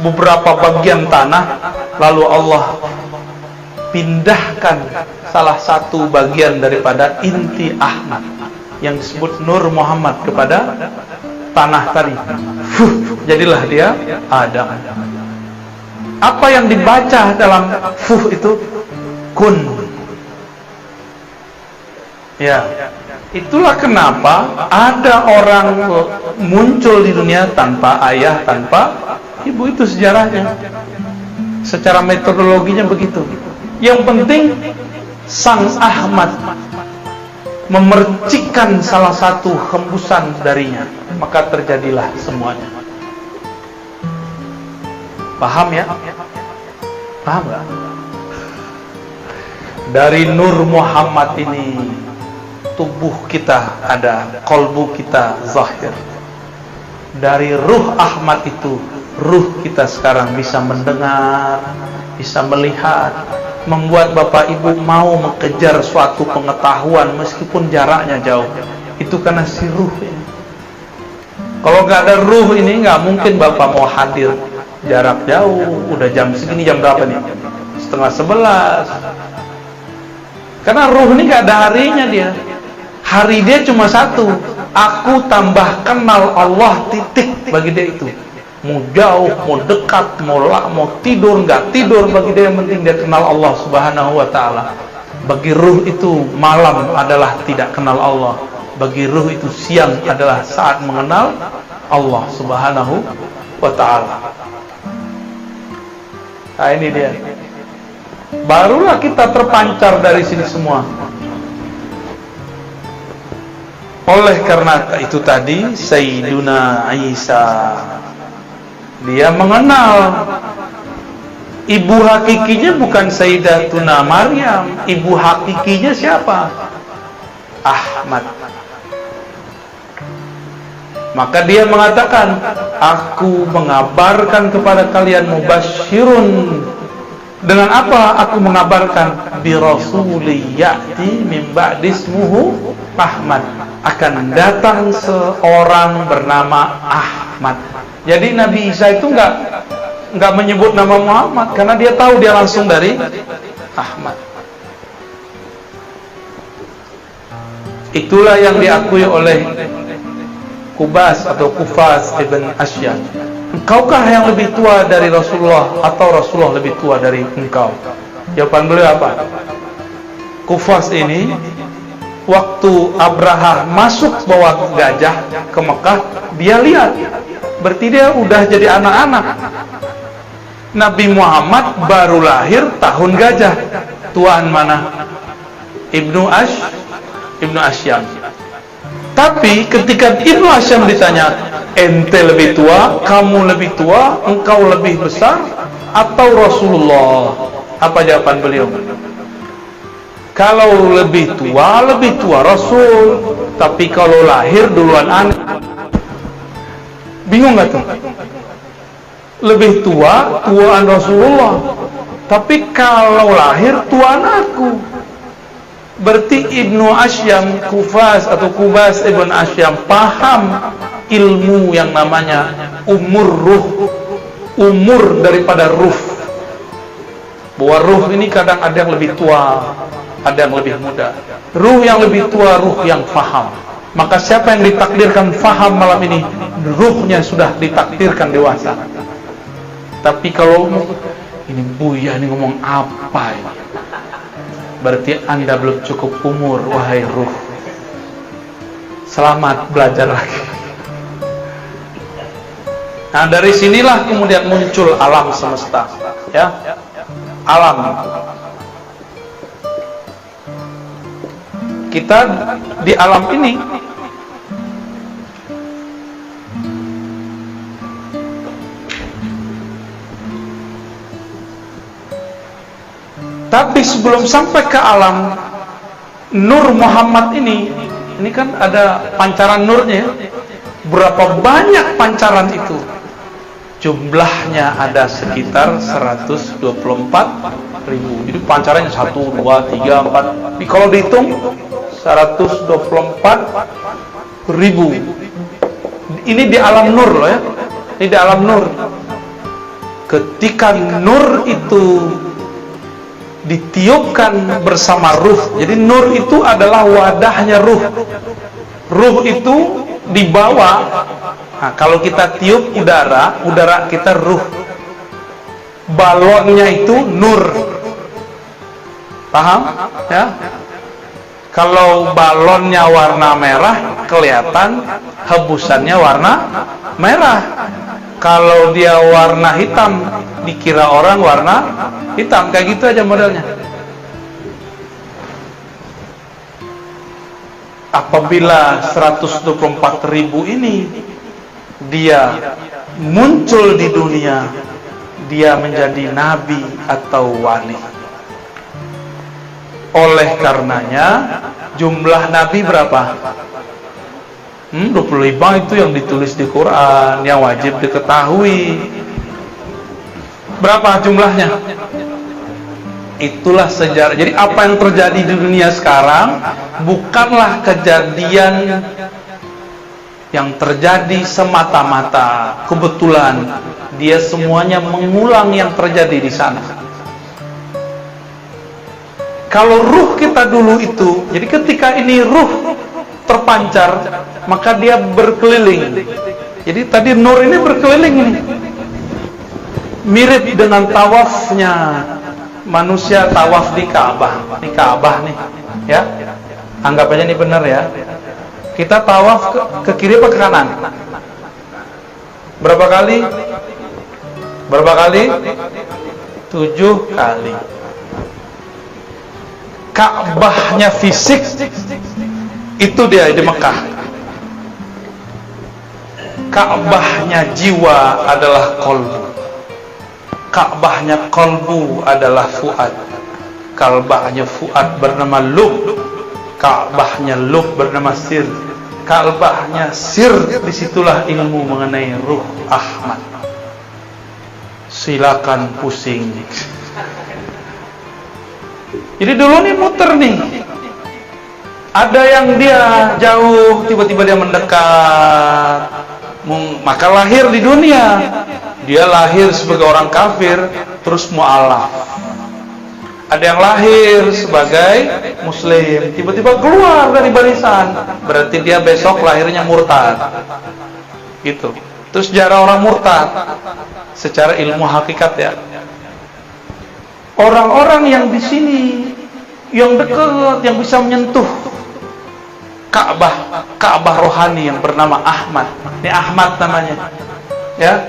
beberapa bagian tanah, lalu Allah pindahkan salah satu bagian daripada inti Ahmad yang disebut Nur Muhammad kepada tanah tadi. Jadilah dia Adam. Apa yang dibaca dalam itu? Kun. Ya, itulah kenapa ada orang muncul di dunia tanpa ayah, tanpa ibu. Itu sejarahnya. Secara metodologinya begitu. Yang penting Sang Ahmad memercikkan salah satu hembusan darinya, maka terjadilah semuanya. Paham ya? Paham gak? Dari Nur Muhammad ini tubuh kita ada, kolbu kita zahir. Dari ruh Ahmad itu, ruh kita sekarang bisa mendengar, bisa melihat, membuat Bapak Ibu mau mengejar suatu pengetahuan meskipun jaraknya jauh. Itu karena si ruh ini. Kalau nggak ada ruh ini, nggak mungkin Bapak mau hadir. Jarak jauh, udah jam segini, jam berapa nih? 10:30. Karena ruh ini nggak ada harinya dia. Hari dia cuma satu. Aku tambah kenal Allah, titik. Bagi dia itu. Mau jauh, mau dekat, mau tidur, nggak tidur, bagi dia yang penting dia kenal Allah Subhanahu wa ta'ala. Bagi ruh itu malam adalah tidak kenal Allah. Bagi ruh itu siang adalah saat mengenal Allah Subhanahu wa ta'ala. Nah ini dia. Barulah kita terpancar dari sini semua. Oleh karena itu tadi Sayyiduna Isa, dia mengenal ibu hakikinya bukan Sayyidatuna Maryam. Ibu hakikinya siapa? Ahmad. Maka dia mengatakan, aku mengabarkan kepada kalian mubasyirun. Dengan apa aku mengabarkan? Bi rasulin ya'ti min ba'di ismuhu Ahmad. Akan datang seorang bernama Ahmad. Jadi Nabi Isa itu enggak menyebut nama Muhammad karena dia tahu dia langsung dari Ahmad. Itulah yang diakui oleh Kubas atau Kufas ibn Asyam. Engkaukah yang lebih tua dari Rasulullah atau Rasulullah lebih tua dari engkau? Jawaban beliau apa? Kufas ini waktu Abraha masuk bawa gajah ke Mekah, dia lihat, berarti dia udah jadi anak-anak. Nabi Muhammad baru lahir tahun gajah. Tuaan mana? Ibnu Asyam. Tapi ketika Ibnu Asyam ditanya, ente lebih tua, kamu lebih tua, engkau lebih besar, atau Rasulullah? Apa jawaban beliau? Kalau lebih tua Rasul. Tapi kalau lahir duluan anak. Bingung gak tuh? Lebih tuaan Rasulullah. Tapi kalau lahir tuaan aku. Berarti Ibnu Asyam, Kufas atau Kubas Ibn Asyam paham ilmu yang namanya umur ruh, umur daripada ruh. Bahwa ruh ini kadang ada yang lebih tua, ada yang lebih muda. Ruh yang lebih tua, ruh yang faham. Maka siapa yang ditakdirkan faham malam ini, ruhnya sudah ditakdirkan dewasa. Tapi kalau ini Buya ini ngomong apa ini? Berarti Anda belum cukup umur, wahai ruh. Selamat belajar lagi. Nah, dari sinilah kemudian muncul alam semesta, ya. Alam. Kita di alam ini tapi sebelum sampai ke alam Nur Muhammad ini kan ada pancaran nurnya. Berapa banyak pancaran itu? Jumlahnya ada sekitar 124.000. Jadi pancarannya 1, 2, 3, 4. Jadi kalau dihitung 124.000. Ini di alam nur loh ya. Ini di alam nur. Ketika nur itu ditiupkan bersama ruh. Jadi nur itu adalah wadahnya ruh. Ruh itu dibawa. Nah, kalau kita tiup udara kita ruh. Balonnya itu nur. Paham? Ya. Kalau balonnya warna merah, kelihatan hebusannya warna merah. Kalau dia warna hitam, dikira orang warna hitam. Kayak gitu aja modelnya. Apabila 124.000 ini dia muncul di dunia, dia menjadi nabi atau wali. Oleh karenanya jumlah nabi berapa? 25 itu yang ditulis di Quran, yang wajib diketahui. Berapa jumlahnya? Itulah sejarah. Jadi apa yang terjadi di dunia sekarang bukanlah kejadian yang terjadi semata-mata kebetulan. Dia semuanya mengulang yang terjadi di sana. Kalau ruh kita dulu itu, jadi ketika ini ruh terpancar, maka dia berkeliling. Jadi tadi nur ini berkeliling ini. Mirip dengan tawafnya manusia tawaf di Ka'bah. Ini Ka'bah nih, ya. Anggap aja ini benar ya. Kita tawaf ke kiri apa ke kanan? Berapa kali? Berapa kali? 7 kali. Ka'bahnya fisik itu dia di Mekah. Ka'bahnya jiwa adalah qalbu. Ka'bahnya qalbu adalah fuad. Ka'bahnya fuad bernama lub. Ka'bahnya lub bernama sir. Ka'bahnya sir, disitulah ilmu mengenai ruh Ahmad. Silakan pusing. Jadi dulu nih muter nih. Ada yang dia jauh, tiba-tiba dia mendekat. Maka lahir di dunia. Dia lahir sebagai orang kafir, terus mu'alaf. Ada yang lahir sebagai muslim, tiba-tiba keluar dari barisan, berarti dia besok lahirnya murtad. Gitu. Terus sejarah orang murtad secara ilmu hakikat ya. Orang-orang yang di sini yang dekat, yang bisa menyentuh Ka'bah rohani yang bernama Ahmad. Ini Ahmad namanya. Ya.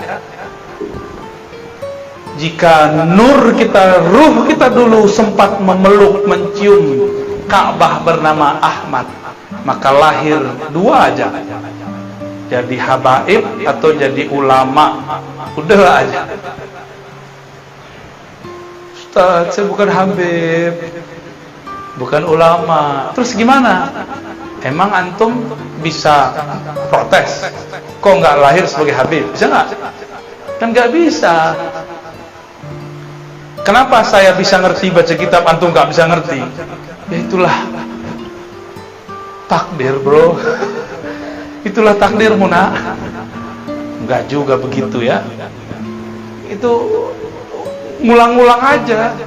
Jika nur kita, ruh kita dulu sempat memeluk, mencium Ka'bah bernama Ahmad, maka lahir 2 aja. Jadi habaib atau jadi ulama. Udah aja. Ustaz, saya bukan habib, bukan ulama. Terus gimana? Emang antum bisa protes? Kok nggak lahir sebagai habib? Bisa nggak? Kan nggak bisa. Kenapa saya bisa ngerti baca kitab, antum nggak bisa ngerti? Ya itulah takdir, bro. Itulah takdir, Muna. Nggak juga begitu ya. Itu ngulang-ngulang aja.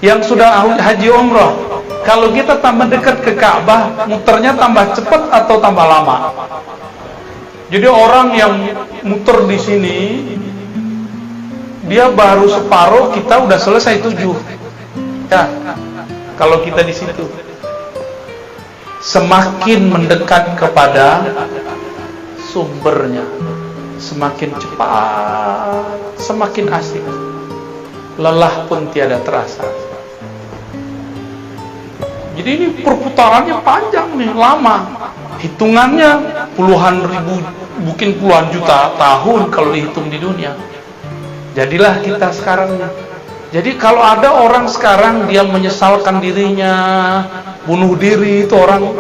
Yang sudah haji umroh, kalau kita tambah dekat ke Ka'bah, muternya tambah cepat atau tambah lama? Jadi orang yang muter di sini, dia baru separuh, kita udah selesai 7. Ya, kalau kita di situ, semakin mendekat kepada sumbernya, semakin cepat, semakin asik. Lelah pun tiada terasa. Jadi ini perputarannya panjang nih, lama. Hitungannya puluhan ribu, mungkin puluhan juta tahun kalau dihitung di dunia. Jadilah kita sekarang. Jadi kalau ada orang sekarang dia menyesalkan dirinya, bunuh diri, itu orang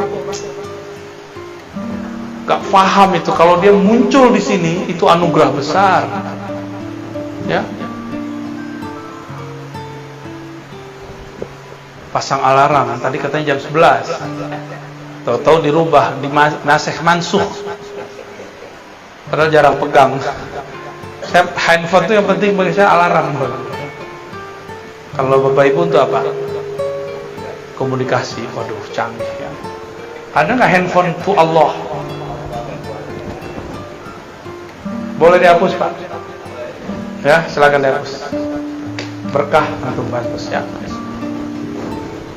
gak paham itu. Kalau dia muncul di sini, itu anugerah besar. Ya. Pasang alarm, tadi katanya jam 11, tahu-tahu dirubah, nasih mansuh, padahal jarang pegang. Saya handphone itu yang penting bagi saya alarm. Kalau bapak ibu itu apa? Komunikasi. Waduh, canggih ya. Ada nggak handphone to Allah? Boleh dihapus, Pak? Ya, silakan dihapus. Berkah untuk bagus ya.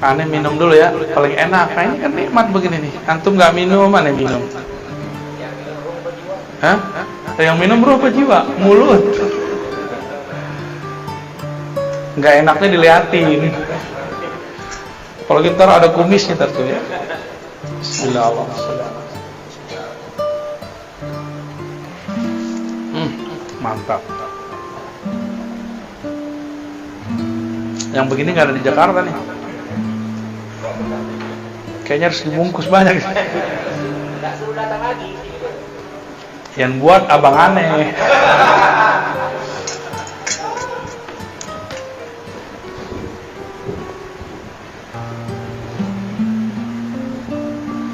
Aneh minum dulu ya, paling enak. Nah, ini kan nikmat begini nih. Antum nggak minum, aneh minum. Hah? Yang minum ruh apa jiwa? Mulut. Nggak enaknya diliatin. Kalau kita ada kumisnya tuh ya. Bismillahirrahmanirrahim. Mantap. Yang begini nggak ada di Jakarta nih. Kayaknya harus dibungkus banyak. Yang buat abang aneh.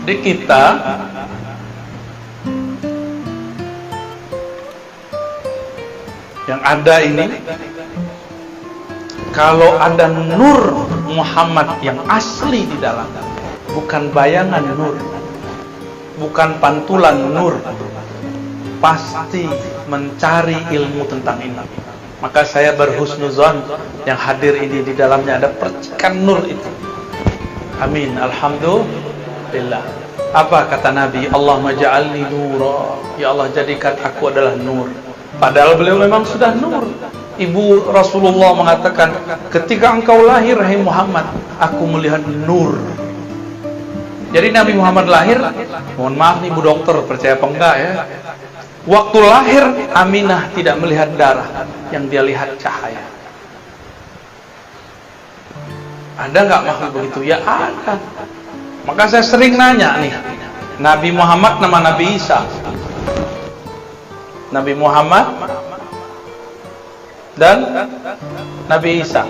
Di kita yang ada ini, kalau ada nur Muhammad yang asli di dalam, bukan bayangan nur, bukan pantulan nur, pasti mencari ilmu tentang ini. Maka saya berhusnuzon yang hadir ini di dalamnya ada percikan nur itu. Amin, alhamdulillah. Apa kata Nabi? Allahumma ja'alni nura, ya Allah jadikan aku adalah nur. Padahal beliau memang sudah nur. Ibu Rasulullah mengatakan, ketika engkau lahir hai Muhammad, aku melihat nur. Jadi Nabi Muhammad lahir, mohon maaf nih Bu Dokter, percaya apa enggak ya, waktu lahir Aminah tidak melihat darah, yang dia lihat cahaya. Ada nggak makhluk begitu? Ya ada. Maka saya sering nanya nih, Nabi Muhammad nama Nabi Isa, Nabi Muhammad dan Nabi Isa,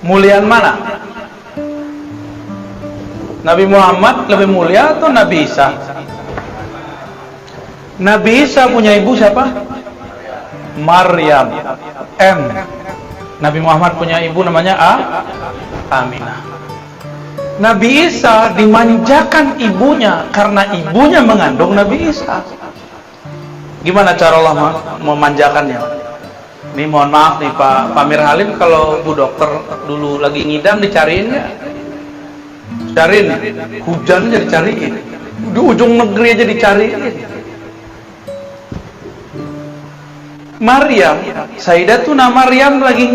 muliaan mana? Nabi Muhammad lebih mulia atau Nabi Isa? Nabi Isa punya ibu siapa? Maryam. M. Nabi Muhammad punya ibu namanya Aminah. Nabi Isa dimanjakan ibunya karena ibunya mengandung Nabi Isa. Gimana cara Allah memanjakannya? Ini mohon maaf nih Pak Pamir Halim, kalau Bu Dokter dulu lagi ngidam dicariin nggak? Cariin, hujan aja dicariin, di ujung negeri aja dicariin. Maryam, Sayyidatuna Maryam lagi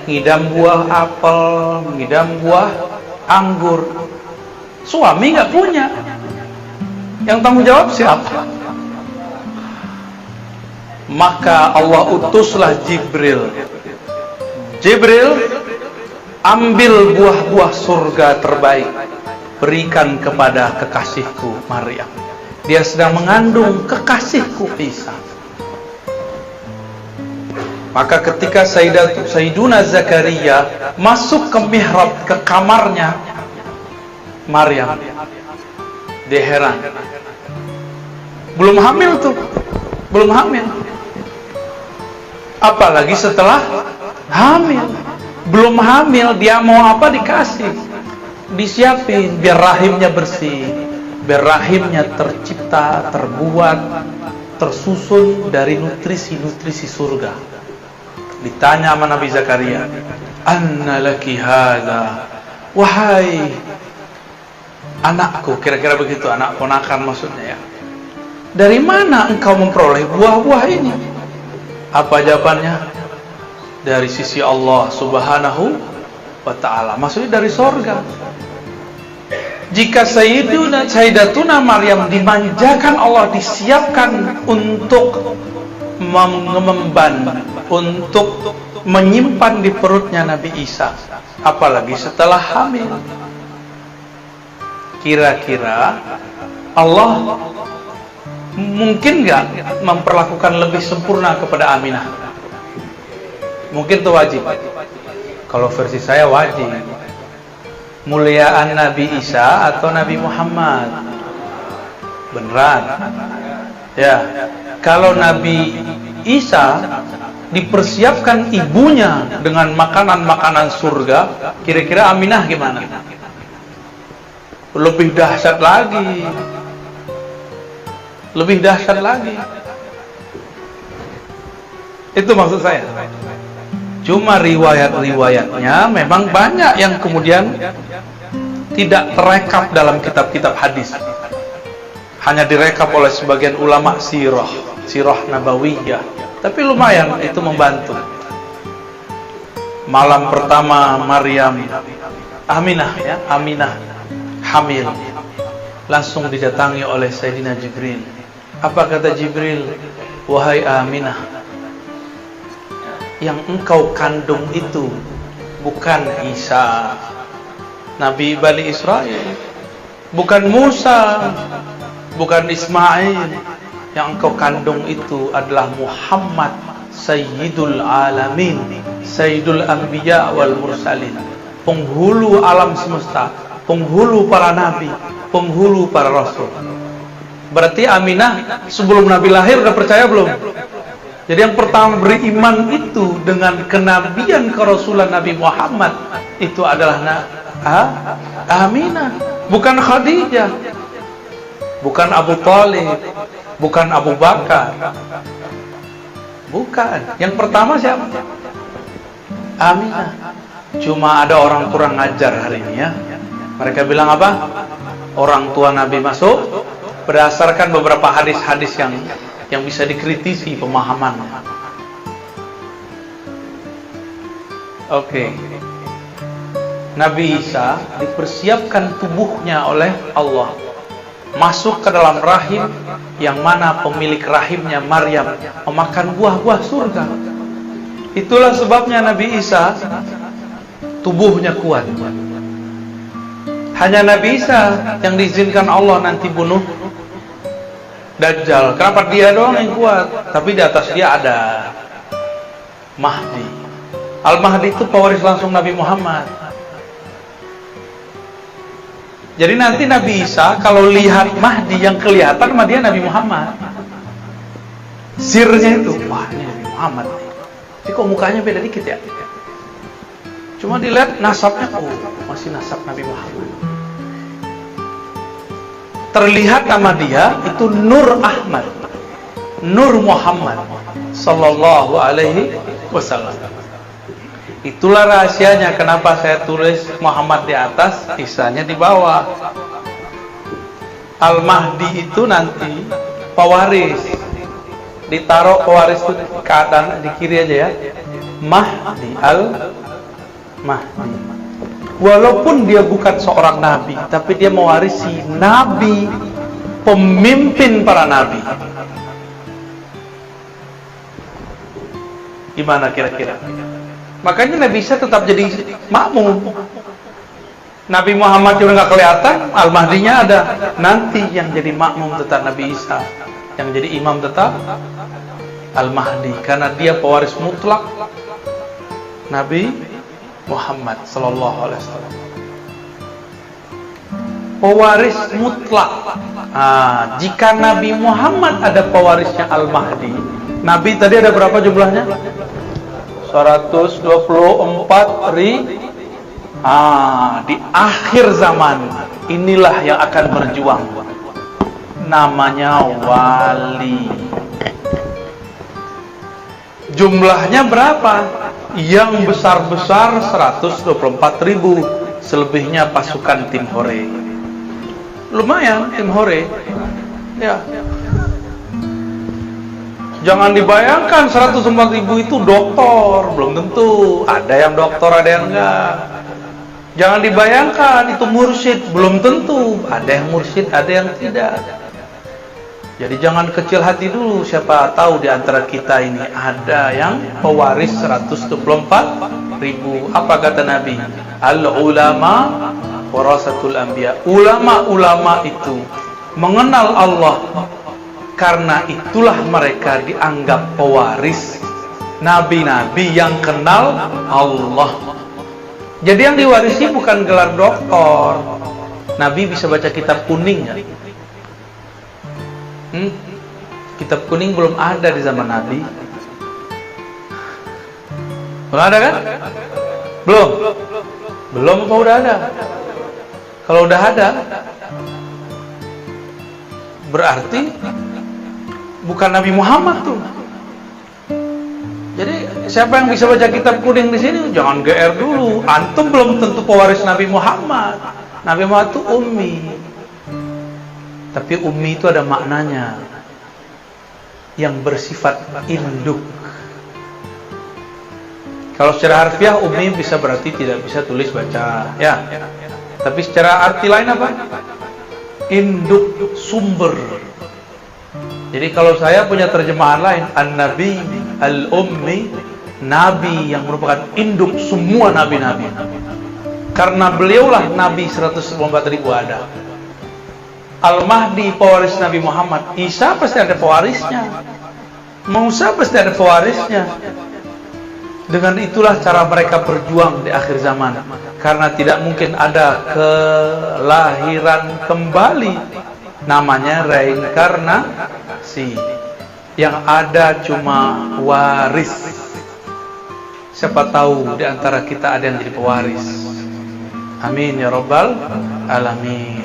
ngidam buah apel, ngidam buah anggur. Suami nggak punya, yang tanggung jawab siapa? Maka Allah utuslah Jibril. Jibril, ambil buah-buah surga terbaik, berikan kepada kekasihku Maryam. Dia sedang mengandung kekasihku Isa. Maka ketika Sayyiduna Zakaria masuk ke mihrab, ke kamarnya Maryam, dia heran. Belum hamil tuh, belum hamil. Apalagi setelah hamil. Belum hamil, dia mau apa dikasih, disiapin biar rahimnya bersih, biar rahimnya tercipta, terbuat, tersusun dari nutrisi-nutrisi surga. Ditanya sama Nabi Zakaria, anna laki hadza, wahai anakku, kira-kira begitu, anak ponakan maksudnya ya, dari mana engkau memperoleh buah-buah ini? Apa jawabannya? Dari sisi Allah Subhanahu wa ta'ala, maksudnya dari sorga. Jika Sayyidatuna Maryam dimanjakan Allah, disiapkan untuk mengemban, untuk menyimpan di perutnya Nabi Isa, apalagi setelah hamil. Kira-kira Allah mungkin nggak memperlakukan lebih sempurna kepada Aminah? Mungkin itu wajib. Kalau versi saya wajib. Muliaan Nabi Isa atau Nabi Muhammad? Beneran? Ya. Kalau Nabi Isa dipersiapkan ibunya dengan makanan-makanan surga, kira-kira Aminah gimana? Lebih dahsyat lagi. Lebih dahsyat lagi. Itu maksud saya. Cuma riwayat-riwayatnya memang banyak yang kemudian tidak terekap dalam kitab-kitab hadis. Hanya direkap oleh sebagian ulama sirah nabawiyah. Tapi lumayan itu membantu. Malam pertama Maryam, Aminah hamil, langsung didatangi oleh Sayyidina Jibril. Apa kata Jibril? Wahai Aminah, yang engkau kandung itu bukan Isa, Nabi Bani Israel. Bukan Musa, bukan Ismail. Yang engkau kandung itu adalah Muhammad, Sayyidul Alamin, Sayyidul Anbiya wal Mursalin, penghulu alam semesta, penghulu para nabi, penghulu para rasul. Berarti Aminah sebelum Nabi lahir udah percaya belum? Jadi yang pertama beriman itu dengan kenabian kerasulan Nabi Muhammad itu adalah Aminah, bukan Khadijah, bukan Abu Thalib, bukan Abu Bakar, bukan. Yang pertama siapa? Aminah. Cuma ada orang kurang ajar hari ini ya. Mereka bilang apa? Orang tua Nabi masuk berdasarkan beberapa hadis-hadis yang bisa dikritisi pemahamannya. Oke. Nabi Isa dipersiapkan tubuhnya oleh Allah masuk ke dalam rahim yang mana pemilik rahimnya Maryam memakan buah-buah surga. Itulah sebabnya Nabi Isa tubuhnya kuat. Hanya Nabi Isa yang diizinkan Allah nanti bunuh Dajjal. Kenapa dia doang yang kuat? Tapi di atas dia ada Mahdi. Al-Mahdi itu pewaris langsung Nabi Muhammad. Jadi nanti Nabi Isa kalau lihat Mahdi yang kelihatan sama dia Nabi Muhammad. Sirnya itu, wah ini Nabi Muhammad. Tapi kok mukanya beda dikit ya? Cuma dilihat nasabnya, oh masih nasab Nabi Muhammad. Terlihat sama dia itu Nur Ahmad, Nur Muhammad Sallallahu Alaihi Wasallam. Itulah rahasianya kenapa saya tulis Muhammad di atas, Isanya di bawah. Al-Mahdi itu nanti pewaris, ditaruh pewaris itu ke kanan, di kiri aja ya. Mahdi, Al-Mahdi. Walaupun dia bukan seorang nabi, tapi dia mewarisi nabi, pemimpin para nabi. Gimana kira-kira? Makanya Nabi Isa tetap jadi makmum. Nabi Muhammad juga nggak kelihatan, Al-Mahdinya ada. Nanti yang jadi makmum tetap Nabi Isa, yang jadi imam tetap Al-Mahdi, karena dia pewaris mutlak Nabi Muhammad Sallallahu Alaihi Wasallam. Pewaris mutlak. Jika Nabi Muhammad ada pewarisnya Al-Mahdi, Nabi tadi ada berapa jumlahnya? 124 ribu. Di akhir zaman inilah yang akan berjuang. Namanya wali. Jumlahnya berapa? Yang besar-besar 124 ribu. Selebihnya pasukan tim Hore. Lumayan tim Hore. Ya. Jangan dibayangkan 104 ribu itu doktor. Belum tentu. Ada yang doktor, ada yang enggak. Jangan dibayangkan itu mursyid. Belum tentu. Ada yang mursyid, ada yang tidak. Jadi jangan kecil hati dulu. Siapa tahu di antara kita ini ada yang pewaris 124 ribu. Apa kata Nabi? Al-ulama warasatul anbiya. Ulama-ulama itu mengenal Allah, karena itulah mereka dianggap pewaris nabi-nabi yang kenal Allah. Jadi yang diwarisi bukan gelar doktor. Nabi bisa baca kitab kuning ya? Kitab kuning belum ada di zaman Nabi. Belum ada kan? Belum apa udah ada? Kalau udah ada, berarti bukan Nabi Muhammad tuh. Jadi siapa yang bisa baca kitab kuning di sini? Jangan GR dulu. Antum belum tentu pewaris Nabi Muhammad. Nabi Muhammad itu ummi. Tapi ummi itu ada maknanya, yang bersifat induk. Kalau secara harfiah ummi bisa berarti tidak bisa tulis baca, ya. Tapi secara arti lain apa? Induk, sumber. Jadi kalau saya punya terjemahan lain, An-Nabi Al-Ummi, Nabi yang merupakan induk semua nabi-nabi. karena beliaulah Nabi 194.000 ada. Al-Mahdi pewaris Nabi Muhammad, Isa pasti ada pewarisnya, Musa pasti ada pewarisnya. Dengan itulah cara mereka berjuang di akhir zaman, karena tidak mungkin ada kelahiran kembali, namanya reinkarnasi. Yang ada cuma waris. Siapa tahu di antara kita ada yang jadi pewaris. Amin ya rabbal alamin.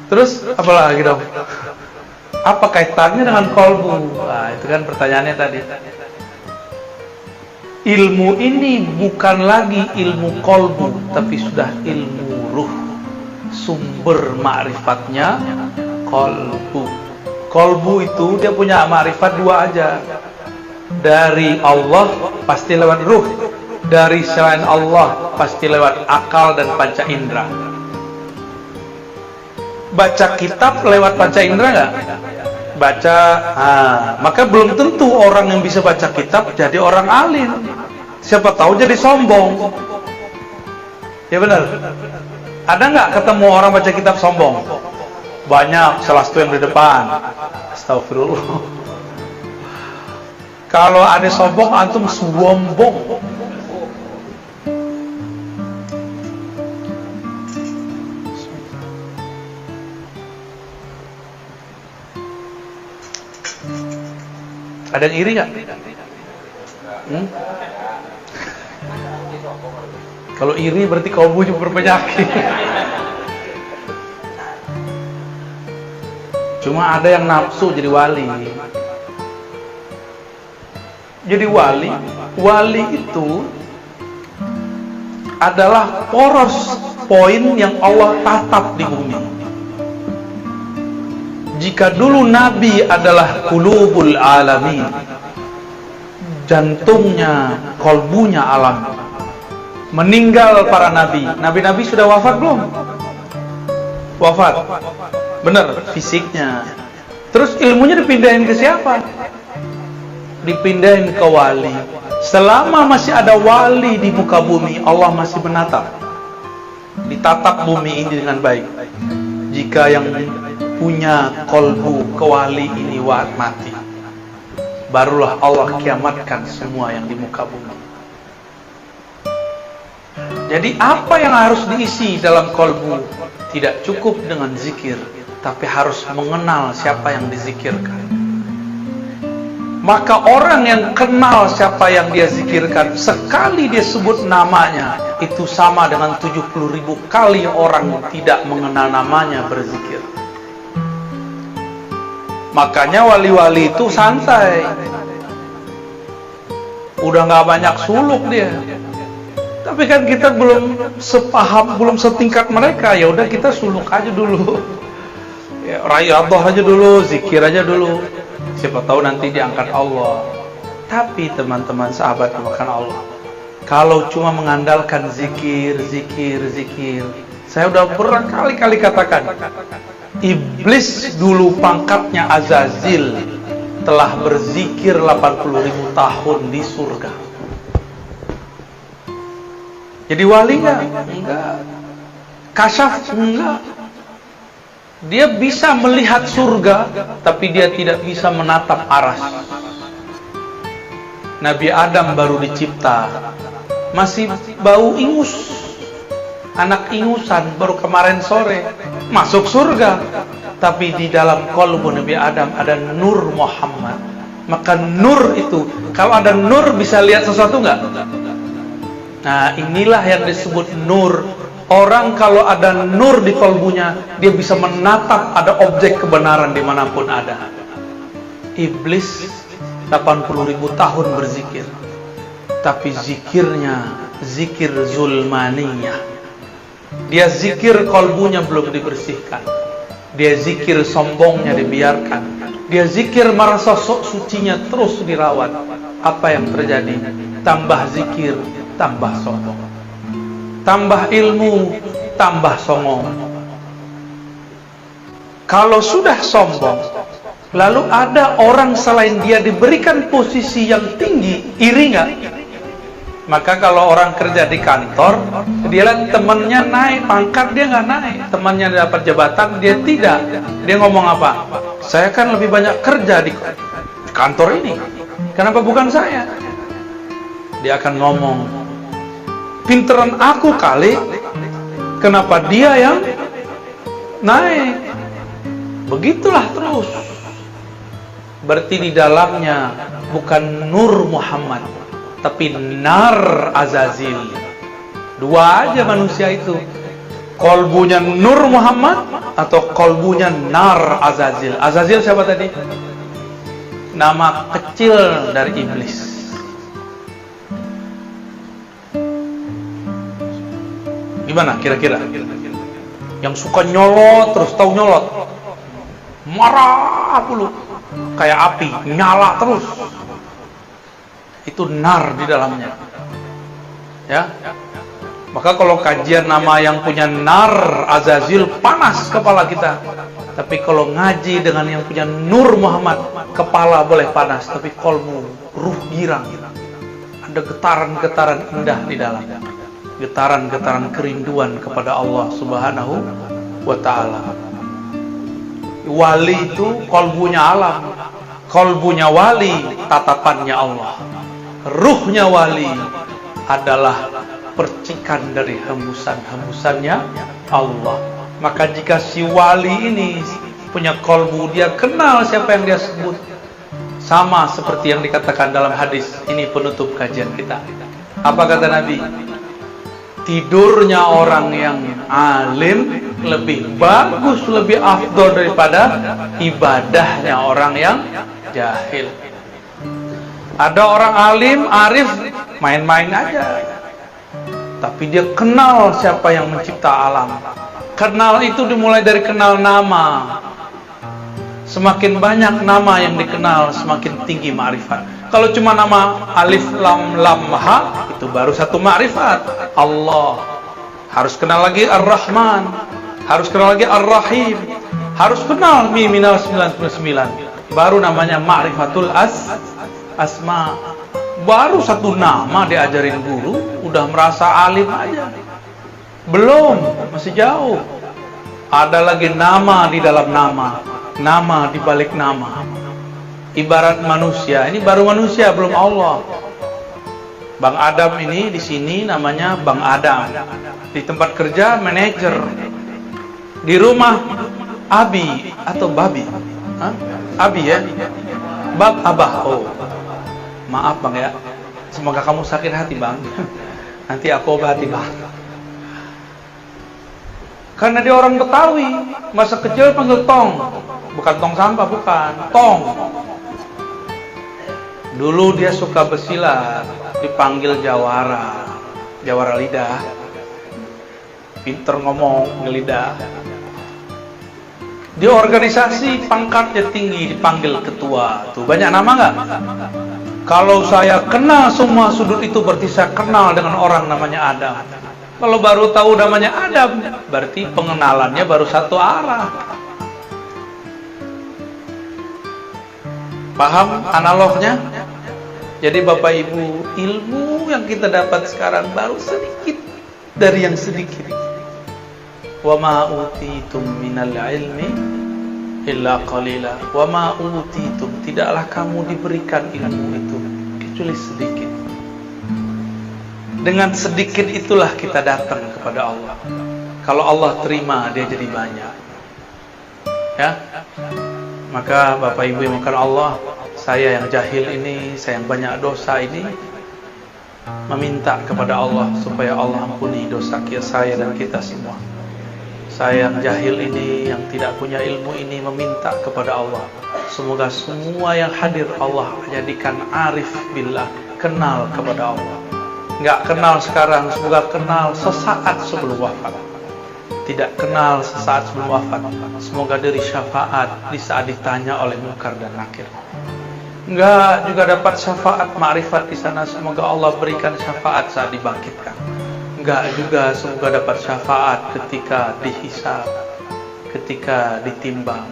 Terus apa lagi dong? Apa kaitannya dengan kolbu? Nah, itu kan pertanyaannya tadi. Ilmu ini bukan lagi ilmu kolbu, tapi sudah ilmu ruh. Sumber ma'rifatnya kolbu. Kolbu itu dia punya ma'rifat dua aja. Dari Allah pasti lewat ruh. Dari selain Allah pasti lewat akal dan panca indera. Baca kitab lewat panca indera nggak? Baca, maka belum tentu orang yang bisa baca kitab jadi orang alim. Siapa tahu jadi sombong. Ya benar. Ada nggak ketemu orang baca kitab sombong? Banyak, salah satu yang di depan. Astagfirullah. Kalau ada sombong, antum sombong. Ada yang iri nggak? Kalau iri berarti kalbunya berpenyakit. Cuma ada yang nafsu jadi wali. Jadi wali itu adalah poros poin yang Allah tatap di bumi. Jika dulu Nabi adalah qulubul alamin, jantungnya, kolbunya alam, meninggal para nabi. Nabi-nabi sudah wafat belum? Wafat. Benar, fisiknya. Terus ilmunya dipindahin ke siapa? Dipindahin ke wali. Selama masih ada wali di muka bumi, Allah masih menatap. Ditatap bumi ini dengan baik. Jika yang punya kolbu kewali ini mati, barulah Allah kiamatkan semua yang di muka bumi. Jadi apa yang harus diisi dalam kolbu? Tidak cukup dengan zikir, tapi harus mengenal siapa yang dizikirkan. Maka orang yang kenal siapa yang dia zikirkan, sekali dia sebut namanya, itu sama dengan 70.000 kali orang tidak mengenal namanya berzikir. Makanya wali-wali itu santai, udah nggak banyak suluk dia. Tapi kan kita belum sepaham, belum setingkat mereka. Ya udah kita suluk aja dulu, ya, riyadhah aja dulu, zikir aja dulu. Siapa tahu nanti diangkat Allah. Tapi teman-teman sahabat dimakan Allah, kalau cuma mengandalkan zikir, saya udah berkali-kali katakan, iblis dulu pangkatnya Azazil telah berzikir 80.000 tahun di surga. Jadi wali enggak? Enggak. Kasyaf enggak. Dia bisa melihat surga, tapi dia tidak bisa menatap aras. Nabi Adam baru dicipta, masih bau ingus, anak ingusan, baru kemarin sore masuk surga. Tapi di dalam qalbu Nabi Adam ada nur Muhammad. Maka nur itu, kalau ada nur bisa lihat sesuatu enggak? Nah, inilah yang disebut nur. Orang kalau ada nur di kalbunya, dia bisa menatap ada objek kebenaran dimanapun ada. Iblis 80.000 tahun berzikir, tapi zikirnya zikir zulmaniyah. Dia zikir kalbunya belum dibersihkan. Dia zikir sombongnya dibiarkan. Dia zikir merasa sok sucinya terus dirawat. Apa yang terjadi? Tambah zikir, tambah sombong. Tambah ilmu, tambah songong. Kalau sudah sombong, lalu ada orang selain dia diberikan posisi yang tinggi, iri nggak? Maka kalau orang kerja di kantor, dia lihat temannya naik pangkat, dia nggak naik. Temannya dapat jabatan, dia tidak. Dia ngomong apa? Saya kan lebih banyak kerja di kantor ini, kenapa bukan saya? Dia akan ngomong, pinteran aku kali, kenapa dia yang naik? Begitulah terus. Berarti di dalamnya bukan Nur Muhammad, tapi nar Azazil. Dua aja manusia itu, kolbunya Nur Muhammad atau kolbunya nar Azazil. Azazil siapa tadi? Nama kecil dari iblis. Gimana kira-kira? Yang suka nyolot terus, tahu nyolot, marah dulu kayak api, nyala terus. Itu nar di dalamnya, ya. Maka kalau kajian nama yang punya nar Azazil, panas kepala kita. Tapi kalau ngaji dengan yang punya Nur Muhammad, kepala boleh panas, tapi kolbu, ruh girang. Ada getaran-getaran indah di dalamnya, getaran-getaran kerinduan kepada Allah Subhanahu wa ta'ala. Wali itu kolbunya alam, kolbunya wali tatapannya Allah. Ruhnya wali adalah percikan dari hembusan-hembusannya Allah. Maka jika si wali ini punya kolbu, dia kenal siapa yang dia sebut. Sama seperti yang dikatakan dalam hadis. Ini penutup kajian kita. Apa kata Nabi? Tidurnya orang yang alim lebih bagus, lebih afdol daripada ibadahnya orang yang jahil. Ada orang alim, arif, main-main aja, tapi dia kenal siapa yang mencipta alam. Kenal itu dimulai dari kenal nama. Semakin banyak nama yang dikenal, semakin tinggi ma'rifat. Kalau cuma nama alif lam lam ha, itu baru satu ma'rifat. Allah. Harus kenal lagi Ar-Rahman, harus kenal lagi Ar-Rahim, harus kenal Miminal 99. Baru namanya ma'rifatul asma. Baru satu nama diajarin guru, udah merasa alim aja. Belum, masih jauh. Ada lagi nama di dalam nama, nama di balik nama. Ibarat manusia, ini baru manusia, belum Allah. Bang Adam ini di sini namanya Bang Adam. Di tempat kerja manajer. Di rumah Abi atau Babi. Hah? Abi ya? Bab Abah. Oh. Maaf Bang ya. Semoga kamu sakit hati Bang. Nanti aku obati Bang. Karena dia orang Betawi, masa kecil panggil tong. Bukan tong sampah, bukan. Tong. Dulu dia suka bersilat, dipanggil jawara. Jawara lidah. Pinter ngomong, ngelidah. Di organisasi pangkatnya tinggi, dipanggil ketua. Tuh, banyak nama nggak? Kalau saya kenal semua sudut itu, berarti saya kenal dengan orang namanya Adam. Kalau baru tahu namanya Adam, berarti pengenalannya baru satu arah. Paham analognya? Jadi Bapak Ibu, ilmu yang kita dapat sekarang baru sedikit dari yang sedikit. Wa ma utitum minal ilmi illa qalila. Wa ma utitum, tidaklah kamu diberikan ilmu itu kecuali sedikit. Dengan sedikit itulah kita datang kepada Allah. Kalau Allah terima, dia jadi banyak. Ya. Maka Bapak Ibu yang makan Allah, saya yang jahil ini, saya yang banyak dosa ini, meminta kepada Allah supaya Allah ampuni dosa saya dan kita semua. Saya yang jahil ini, yang tidak punya ilmu ini, meminta kepada Allah, semoga semua yang hadir Allah jadikan arif billah, kenal kepada Allah. Nggak kenal sekarang, semoga kenal sesaat sebelum wafat. Tidak kenal sesaat sebelum wafat, semoga diri syafaat di saat ditanya oleh Munkar dan Nakir. Nggak juga dapat syafaat ma'rifat di sana, semoga Allah berikan syafaat saat dibangkitkan. Nggak juga semoga dapat syafaat ketika dihisab, ketika ditimbang.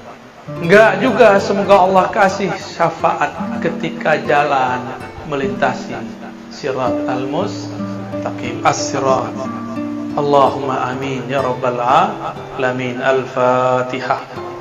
Nggak juga semoga Allah kasih syafaat ketika jalan melintasi Sirat al-Mustaqim. mustaqim. As-sirat. Allahumma amin ya rabbal alamin. Al-Fatihah.